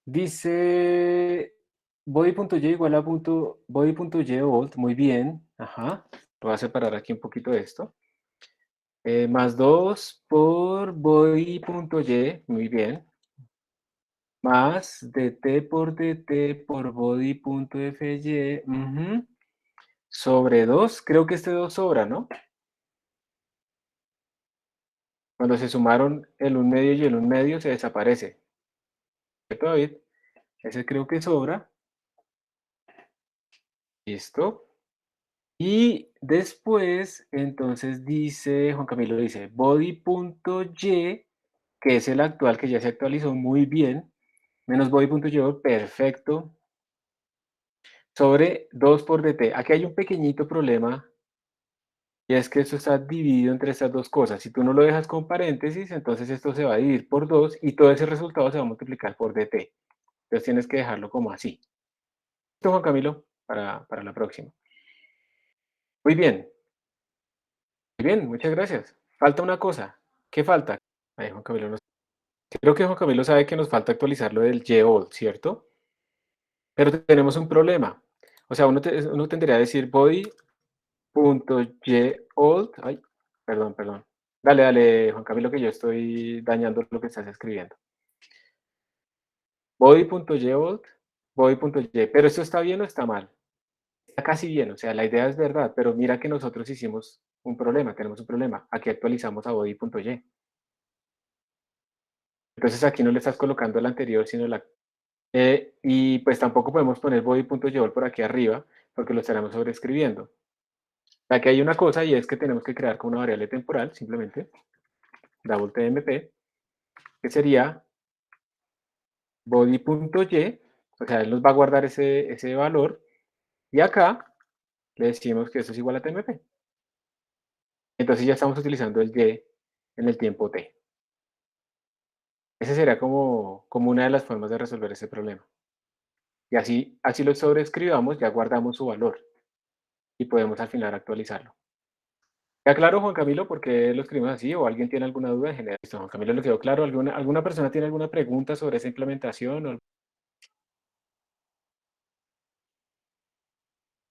Speaker 1: Dice body.y igual a body.y old. Muy bien. Ajá. Voy a separar aquí un poquito de esto. Más 2 por body.y. Muy bien. Más dt por dt por body.fy. Ujú. Sobre 2. Creo que este 2 sobra, ¿no? Cuando se sumaron el 1 medio y el 1 medio se desaparece. ¿Cierto, David? Ese creo que sobra. Listo. Y después, entonces dice, Juan Camilo dice, body.y, que es el actual que ya se actualizó muy bien, menos body.y, perfecto, sobre 2 por dt. Aquí hay un pequeñito problema y es que esto está dividido entre estas dos cosas. Si tú no lo dejas con paréntesis, entonces esto se va a dividir por 2 y todo ese resultado se va a multiplicar por dt. Entonces tienes que dejarlo como así. Listo, Juan Camilo, para la próxima. Muy bien, muy bien, muchas gracias. Falta una cosa. ¿Qué falta? Ahí Juan Camilo creo que Juan Camilo sabe que nos falta actualizar lo del YOLD, ¿cierto? Pero tenemos un problema. O sea, uno tendría que decir body.yold. Ay, perdón. Dale, dale, Juan Camilo, que yo estoy dañando lo que estás escribiendo. Body.yold, body.y. Pero esto está bien o está mal. Está casi bien, o sea, la idea es verdad, pero mira que nosotros hicimos un problema, tenemos un problema. Aquí actualizamos a body.y. Entonces aquí no le estás colocando el anterior, sino la. Y pues tampoco podemos poner body.yol por aquí arriba porque lo estaremos sobreescribiendo. Aquí hay una cosa y es que tenemos que crear como una variable temporal, simplemente, double tmp, que sería body.y, o sea, él nos va a guardar ese valor, y acá le decimos que eso es igual a tmp. Entonces ya estamos utilizando el y en el tiempo t. Esa sería como una de las formas de resolver ese problema. Y así lo sobreescribamos, ya guardamos su valor y podemos al final actualizarlo. ¿Queda claro, Juan Camilo, por qué lo escribimos así? ¿O alguien tiene alguna duda en general? Listo, Juan Camilo, ¿le quedó claro? ¿Alguna persona tiene alguna pregunta sobre esa implementación?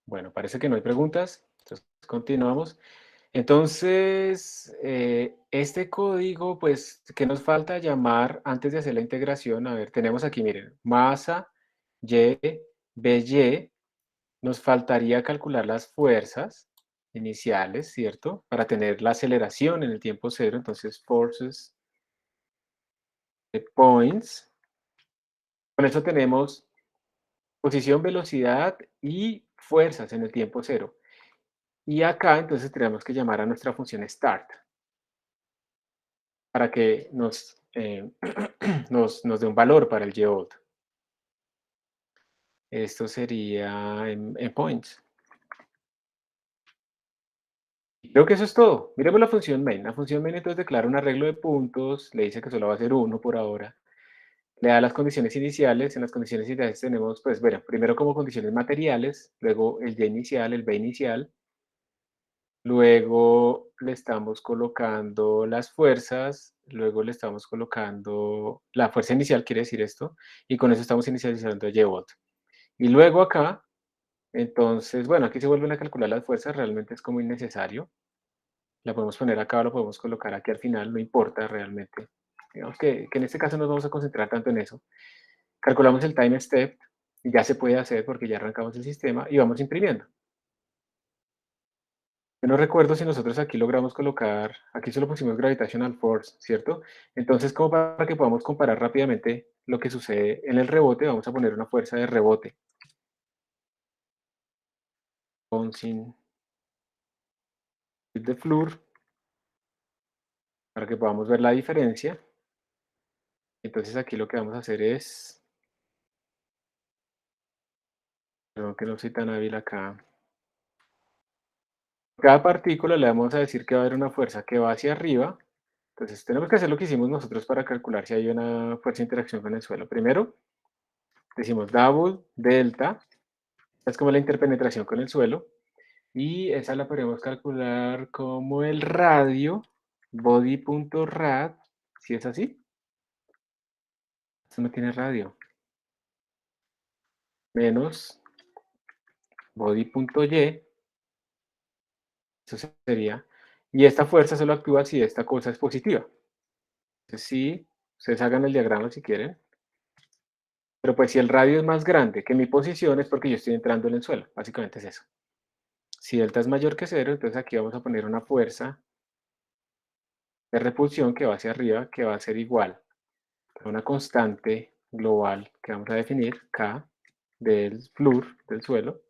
Speaker 1: Bueno, parece que no hay preguntas. Entonces, continuamos. Entonces, este código, pues, ¿qué nos falta llamar antes de hacer la integración? A ver, tenemos aquí, miren, masa, y, by. Nos faltaría calcular las fuerzas iniciales, ¿cierto? Para tener la aceleración en el tiempo cero. Entonces, forces points. Con eso tenemos posición, velocidad y fuerzas en el tiempo cero. Y acá entonces tenemos que llamar a nuestra función start para que nos dé un valor para el YOLD. Esto sería en points. Creo que eso es todo. Miremos la función main. La función main entonces declara un arreglo de puntos, le dice que solo va a ser uno por ahora. Le da las condiciones iniciales. En las condiciones iniciales tenemos, pues bueno, primero como condiciones materiales, luego el y inicial, el b inicial, luego le estamos colocando las fuerzas, luego le estamos colocando la fuerza inicial, quiere decir esto, y con eso estamos inicializando YBot. Y luego acá, entonces, bueno, aquí se vuelven a calcular las fuerzas, realmente es como innecesario. La podemos poner acá o la podemos colocar aquí al final, no importa realmente. Digamos que en este caso nos vamos a concentrar tanto en eso. Calculamos el time step, y ya se puede hacer porque ya arrancamos el sistema y vamos imprimiendo. Yo no recuerdo si nosotros aquí logramos colocar, aquí solo pusimos gravitational force, ¿cierto? Entonces, como para que podamos comparar rápidamente lo que sucede en el rebote, vamos a poner una fuerza de rebote. Bouncing with the floor, para que podamos ver la diferencia. Entonces aquí lo que vamos a hacer es, perdón que no soy tan hábil acá. Cada partícula le vamos a decir que va a haber una fuerza que va hacia arriba. Entonces tenemos que hacer lo que hicimos nosotros para calcular si hay una fuerza de interacción con el suelo. Primero, decimos double delta, es como la interpenetración con el suelo, y esa la podemos calcular como el radio, body.rad, si es así. Esto no tiene radio. Menos body.y, eso sería, y esta fuerza solo actúa si esta cosa es positiva. Entonces, sí, ustedes hagan el diagrama si quieren, pero pues si el radio es más grande que mi posición es porque yo estoy entrando en el suelo, básicamente es eso. Si delta es mayor que cero, entonces aquí vamos a poner una fuerza de repulsión que va hacia arriba, que va a ser igual a una constante global que vamos a definir, K, del floor, del suelo,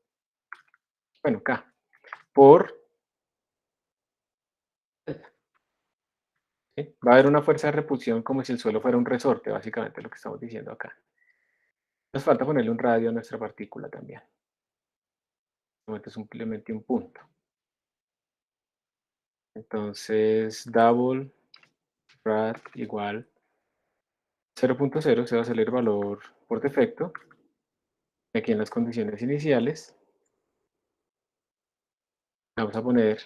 Speaker 1: bueno, K, por, ¿sí? Va a haber una fuerza de repulsión como si el suelo fuera un resorte, básicamente lo que estamos diciendo acá. Nos falta ponerle un radio a nuestra partícula también. Es simplemente un punto. Entonces, double rad igual 0.0, se va a salir el valor por defecto. Aquí en las condiciones iniciales, vamos a poner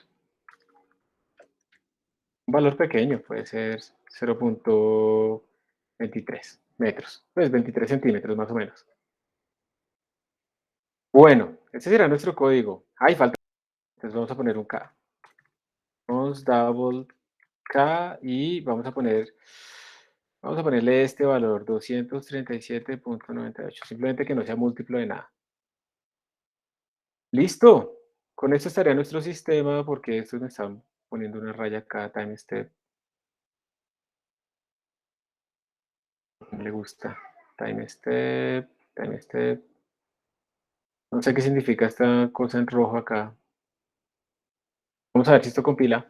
Speaker 1: un valor pequeño, puede ser 0.23 metros, pues 23 centímetros más o menos. Bueno, este será nuestro código. Ahí falta, entonces vamos a poner un K. Vamos double K y vamos a ponerle este valor, 237.98, simplemente que no sea múltiplo de nada. ¡Listo! Con esto estaría nuestro sistema, porque estos me están poniendo una raya acá, time step. No le gusta. Time step, time step. No sé qué significa esta cosa en rojo acá. Vamos a ver si esto compila.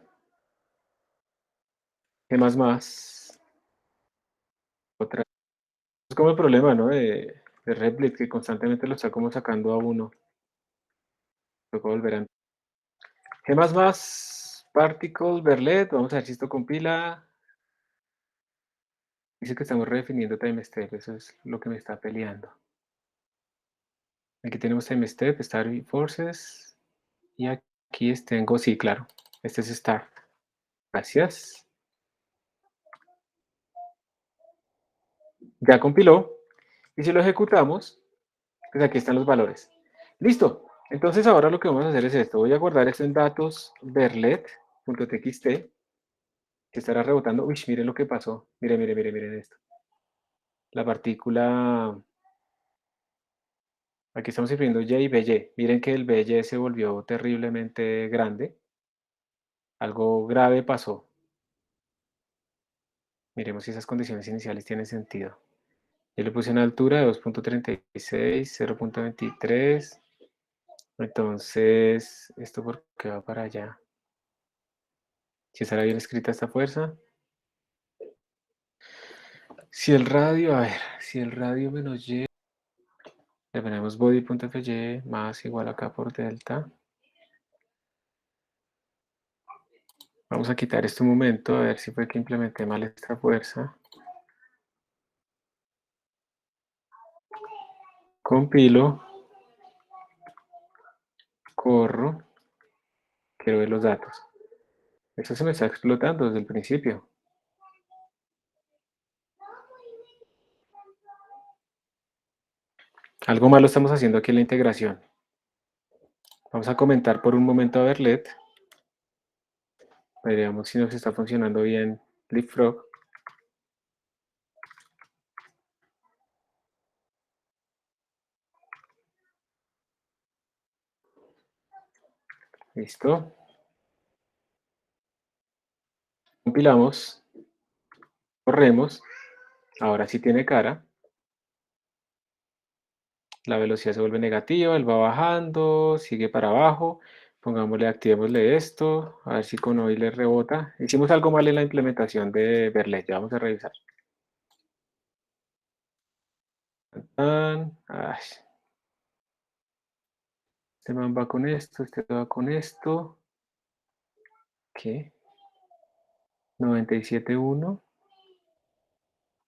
Speaker 1: ¿Qué más? Otra. Es como el problema, ¿no? De Replit, que constantemente lo está como sacando a uno. Luego volverán. ¿Qué más? Particle, Verlet. Vamos a ver si esto compila. Dice que estamos redefiniendo time step. Eso es lo que me está peleando. Aquí tenemos time step, start forces. Y aquí tengo, sí, claro. Este es start. Gracias. Ya compiló. Y si lo ejecutamos, pues aquí están los valores. Listo. Entonces ahora lo que vamos a hacer es esto. Voy a guardar esto en datos verlet.txt, que estará rebotando. Uy, miren lo que pasó. Miren esto. La partícula, aquí estamos escribiendo Y y BY. Miren que el BY se volvió terriblemente grande. Algo grave pasó. Miremos si esas condiciones iniciales tienen sentido. Yo le puse una altura de 2.36, 0.23. Entonces, ¿esto por qué va para allá? Si estará bien escrita esta fuerza. Si el radio, a ver, si el radio menos y, le ponemos body.fy más igual acá por delta. Vamos a quitar este momento, a ver si fue que implementé mal esta fuerza. Compilo, corro. Quiero ver los datos. Eso se me está explotando desde el principio. Algo malo estamos haciendo aquí en la integración. Vamos a comentar por un momento a Verlet. Veríamos si nos está funcionando bien Leapfrog. Listo. Compilamos, corremos. Ahora sí tiene cara. La velocidad se vuelve negativa, él va bajando, sigue para abajo. Pongámosle, activémosle esto, a ver si con hoy le rebota. Hicimos algo mal en la implementación de Verlet, ya vamos a revisar. Ay, este man va con esto, este va con esto. ¿Qué? 97.1.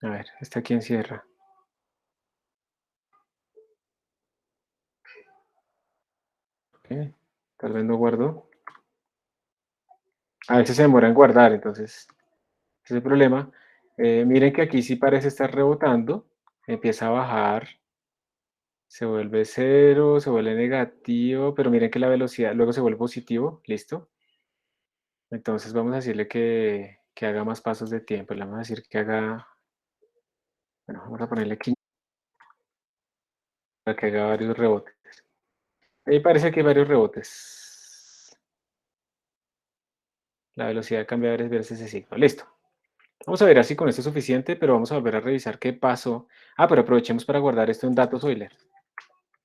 Speaker 1: A ver, ¿esta quién cierra? ¿Qué? Tal vez no guardó. A veces se demora en guardar, entonces ese es el problema. Miren que aquí sí parece estar rebotando. Empieza a bajar. Se vuelve cero, se vuelve negativo, pero miren que la velocidad luego se vuelve positivo. ¿Listo? Entonces vamos a decirle que haga más pasos de tiempo. Le vamos a decir que haga, bueno, vamos a ponerle 15 para que haga varios rebotes. Ahí parece que hay varios rebotes. La velocidad cambia varias veces ese signo. Listo. Vamos a ver si con esto es suficiente, pero vamos a volver a revisar qué pasó. Ah, pero aprovechemos para guardar esto en datos Euler.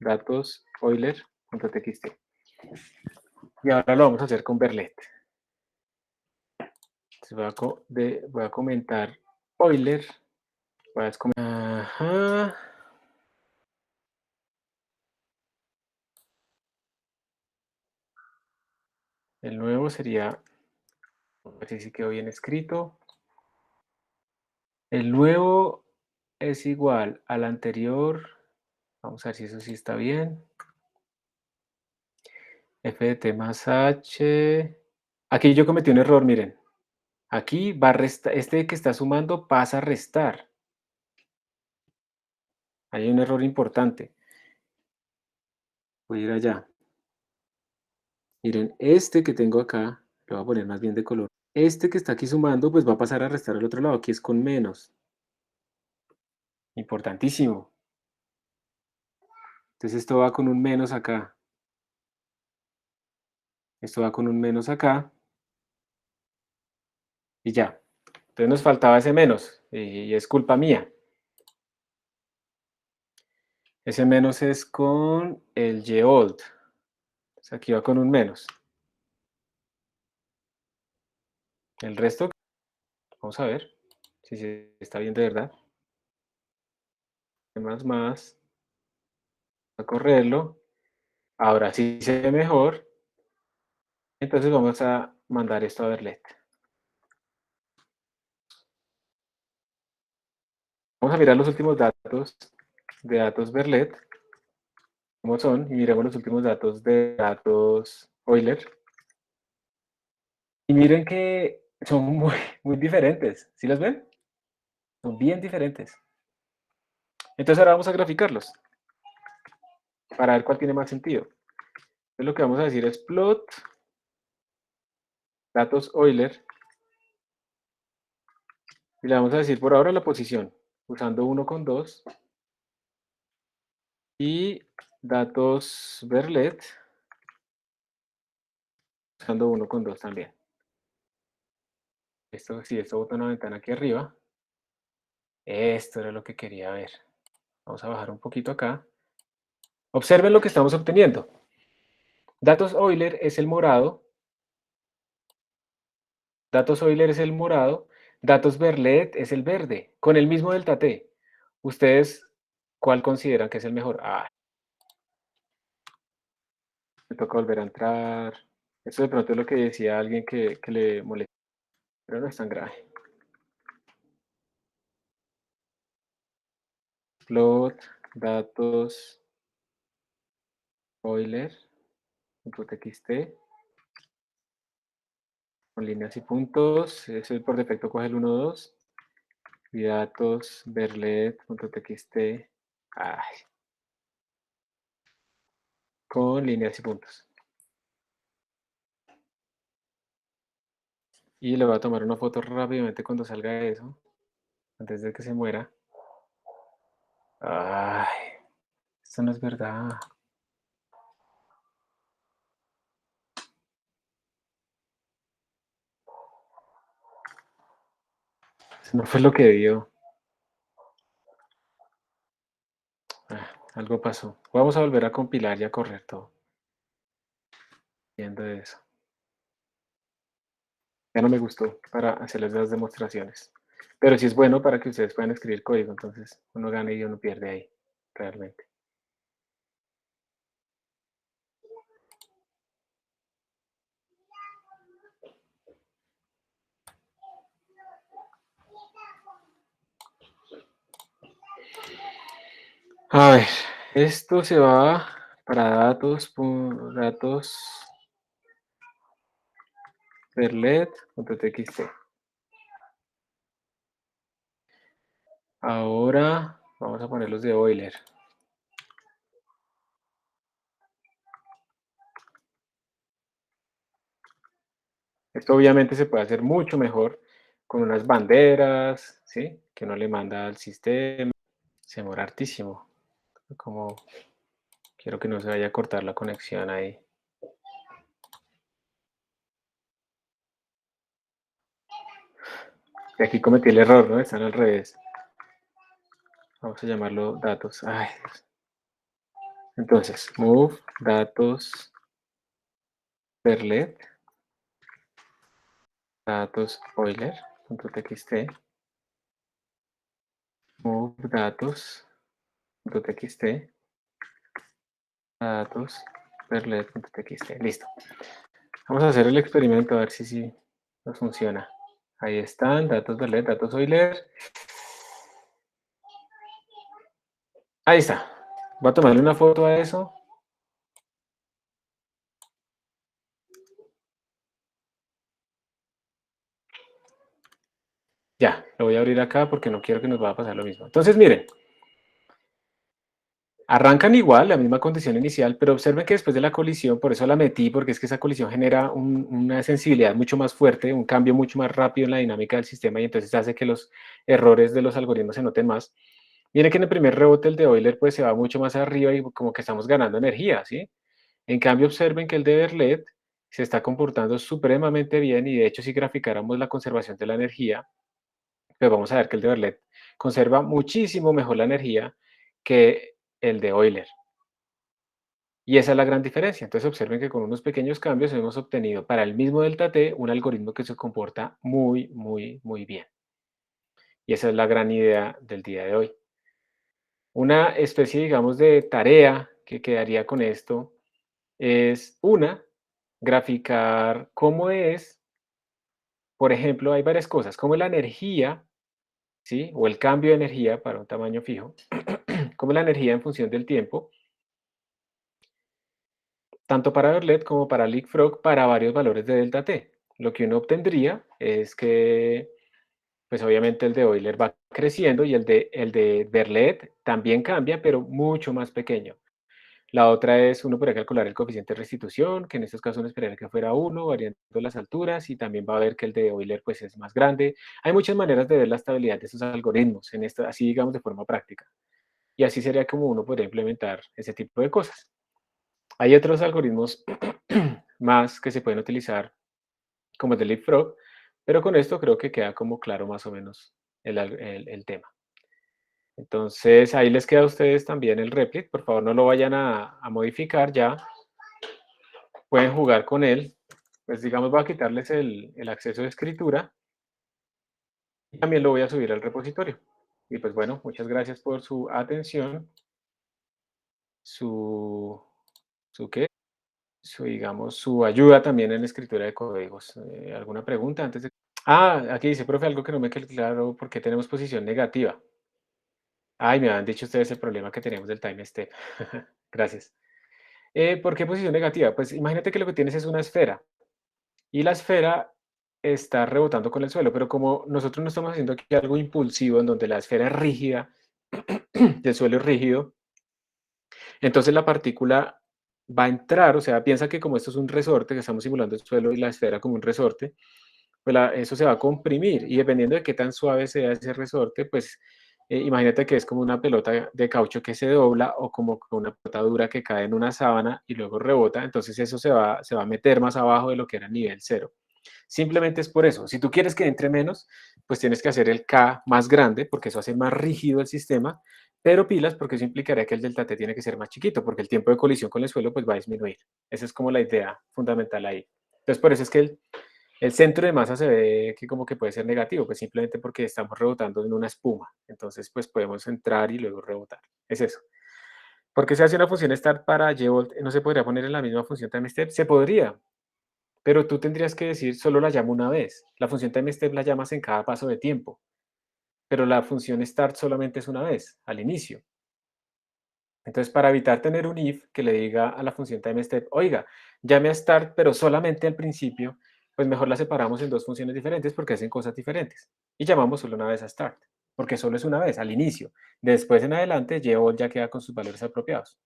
Speaker 1: Datos Euler.txt. Y ahora lo vamos a hacer con Verlet. Entonces voy a comentar Euler. Ajá. El nuevo sería, a ver si sí quedó bien escrito. El nuevo es igual al anterior. Vamos a ver si eso sí está bien. F de t más h. Aquí yo cometí un error, miren. Aquí va a restar, este que está sumando pasa a restar. Hay un error importante. Voy a ir allá. Miren, este que tengo acá, lo voy a poner más bien de color. Este que está aquí sumando, pues va a pasar a restar al otro lado. Aquí es con menos. Importantísimo. Entonces esto va con un menos acá. Esto va con un menos acá. Y ya. Entonces nos faltaba ese menos. Y es culpa mía. Ese menos es con el yeold. Entonces aquí va con un menos. El resto, vamos a ver si está bien de verdad. Más. A correrlo. Ahora sí se ve mejor. Entonces vamos a mandar esto a Verlet. Vamos a mirar los últimos datos de datos Verlet, cómo son, y miremos los últimos datos de datos Euler. Y miren que son muy diferentes. ¿Sí los ven? Son bien diferentes. Entonces ahora vamos a graficarlos para ver cuál tiene más sentido. Entonces lo que vamos a decir es plot datos Euler y le vamos a decir por ahora la posición usando 1,2 y datos Verlet usando 1,2 también. Esto sí, esto bota una ventana aquí arriba. Esto era lo que quería ver. Vamos a bajar un poquito acá. Observen lo que estamos obteniendo. Datos Euler es el morado. Datos Euler es el morado. Datos Verlet es el verde, con el mismo delta T. ¿Ustedes cuál consideran que es el mejor? Ah, me toca volver a entrar. Eso de pronto es lo que decía alguien que le molesta, pero no es tan grave. Plot, datos, Euler, .txt. con líneas y puntos. Ese por defecto coge el 1, 2. Y datos, verlet.txt. Ay, con líneas y puntos. Y le voy a tomar una foto rápidamente cuando salga eso, antes de que se muera. Ay, esto no es verdad. Eso no fue lo que dio. Algo pasó. Vamos a volver a compilar y a correr todo. Viendo eso. Ya no me gustó para hacerles las demostraciones. Pero sí es bueno para que ustedes puedan escribir código. Entonces uno gana y uno pierde ahí, realmente. A ver, esto se va para datos, datos perlet.txt. Ahora vamos a poner los de Euler. Esto obviamente se puede hacer mucho mejor con unas banderas, ¿sí? Que uno le manda al sistema. Se demora hartísimo. Como quiero que no se vaya a cortar la conexión ahí. Y aquí cometí el error, ¿no? Están al revés. Vamos a llamarlo datos. Ay, entonces, move datos perlet, datos Euler.txt, move datos.txt, datos perlet.txt. Listo. Vamos a hacer el experimento a ver si nos funciona. Ahí están, datos perlet, datos Euler. Ahí está. Voy a tomarle una foto a eso. Ya, lo voy a abrir acá porque no quiero que nos vaya a pasar lo mismo. Entonces, miren, arrancan igual, la misma condición inicial, pero observen que después de la colisión, por eso la metí, porque es que esa colisión genera una sensibilidad mucho más fuerte, un cambio mucho más rápido en la dinámica del sistema y entonces hace que los errores de los algoritmos se noten más. Miren que en el primer rebote el de Euler pues se va mucho más arriba y como que estamos ganando energía, ¿sí? En cambio, observen que el de Verlet se está comportando supremamente bien y de hecho si graficáramos la conservación de la energía, pues vamos a ver que el de Verlet conserva muchísimo mejor la energía que el de Euler. Y esa es la gran diferencia. Entonces observen que con unos pequeños cambios hemos obtenido para el mismo delta t un algoritmo que se comporta muy, muy, muy bien. Y esa es la gran idea del día de hoy. Una especie, digamos, de tarea que quedaría con esto es graficar cómo es, por ejemplo, hay varias cosas, cómo la energía, ¿sí? O el cambio de energía para un tamaño fijo, cómo la energía en función del tiempo, tanto para Verlet como para Leapfrog, para varios valores de delta t. Lo que uno obtendría es que, pues obviamente el de Euler va creciendo y el de Verlet también cambia, pero mucho más pequeño. La otra es, uno podría calcular el coeficiente de restitución, que en estos casos uno esperaría que fuera 1, variando las alturas, y también va a ver que el de Euler pues, es más grande. Hay muchas maneras de ver la estabilidad de esos algoritmos, en esta, así digamos de forma práctica. Y así sería como uno podría implementar ese tipo de cosas. Hay otros algoritmos más que se pueden utilizar, como el de Leapfrog, pero con esto creo que queda como claro más o menos el tema. Entonces, ahí les queda a ustedes también el replit. Por favor, no lo vayan a modificar ya. Pueden jugar con él. Pues digamos, voy a quitarles el acceso de escritura y también lo voy a subir al repositorio. Y pues bueno, muchas gracias por su atención, su, su qué, digamos, su ayuda también en la escritura de códigos. ¿Alguna pregunta antes de? Ah, aquí dice, profe, algo que no me quedó claro, ¿por qué tenemos posición negativa? Ay, me han dicho ustedes el problema que tenemos del time step. Gracias. ¿Por qué posición negativa? Pues imagínate que lo que tienes es una esfera y la esfera está rebotando con el suelo, pero como nosotros no estamos haciendo aquí algo impulsivo en donde la esfera es rígida, el suelo es rígido, entonces la partícula va a entrar, o sea, piensa que como esto es un resorte, que estamos simulando el suelo y la esfera como un resorte, pues eso se va a comprimir y dependiendo de qué tan suave sea ese resorte, pues imagínate que es como una pelota de caucho que se dobla o como una pelota dura que cae en una sábana y luego rebota, entonces eso se va a meter más abajo de lo que era nivel cero. Simplemente es por eso. Si tú quieres que entre menos, pues tienes que hacer el K más grande, porque eso hace más rígido el sistema, pero pilas, porque eso implicaría que el delta T tiene que ser más chiquito, porque el tiempo de colisión con el suelo pues va a disminuir. Esa es como la idea fundamental ahí. Entonces, por eso es que el centro de masa se ve que como que puede ser negativo, pues simplemente porque estamos rebotando en una espuma. Entonces, pues podemos entrar y luego rebotar. Es eso. ¿Por qué se hace una función start para J-Bolt? ¿No se podría poner en la misma función time step? Se podría, pero tú tendrías que decir, solo la llamo una vez. La función timeStep la llamas en cada paso de tiempo, pero la función start solamente es una vez, al inicio. Entonces, para evitar tener un if que le diga a la función timeStep, oiga, llame a start, pero solamente al principio, pues mejor la separamos en dos funciones diferentes porque hacen cosas diferentes. Y llamamos solo una vez a start, porque solo es una vez, al inicio. Después en adelante, Yeol ya queda con sus valores apropiados.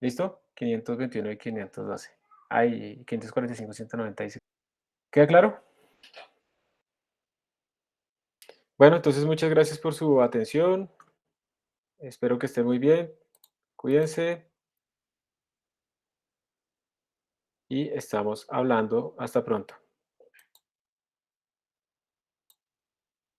Speaker 1: ¿Listo? 521 y 512. Ay, 545, 196. ¿Queda claro? Bueno, entonces muchas gracias por su atención. Espero que esté muy bien. Cuídense y estamos hablando. Hasta pronto.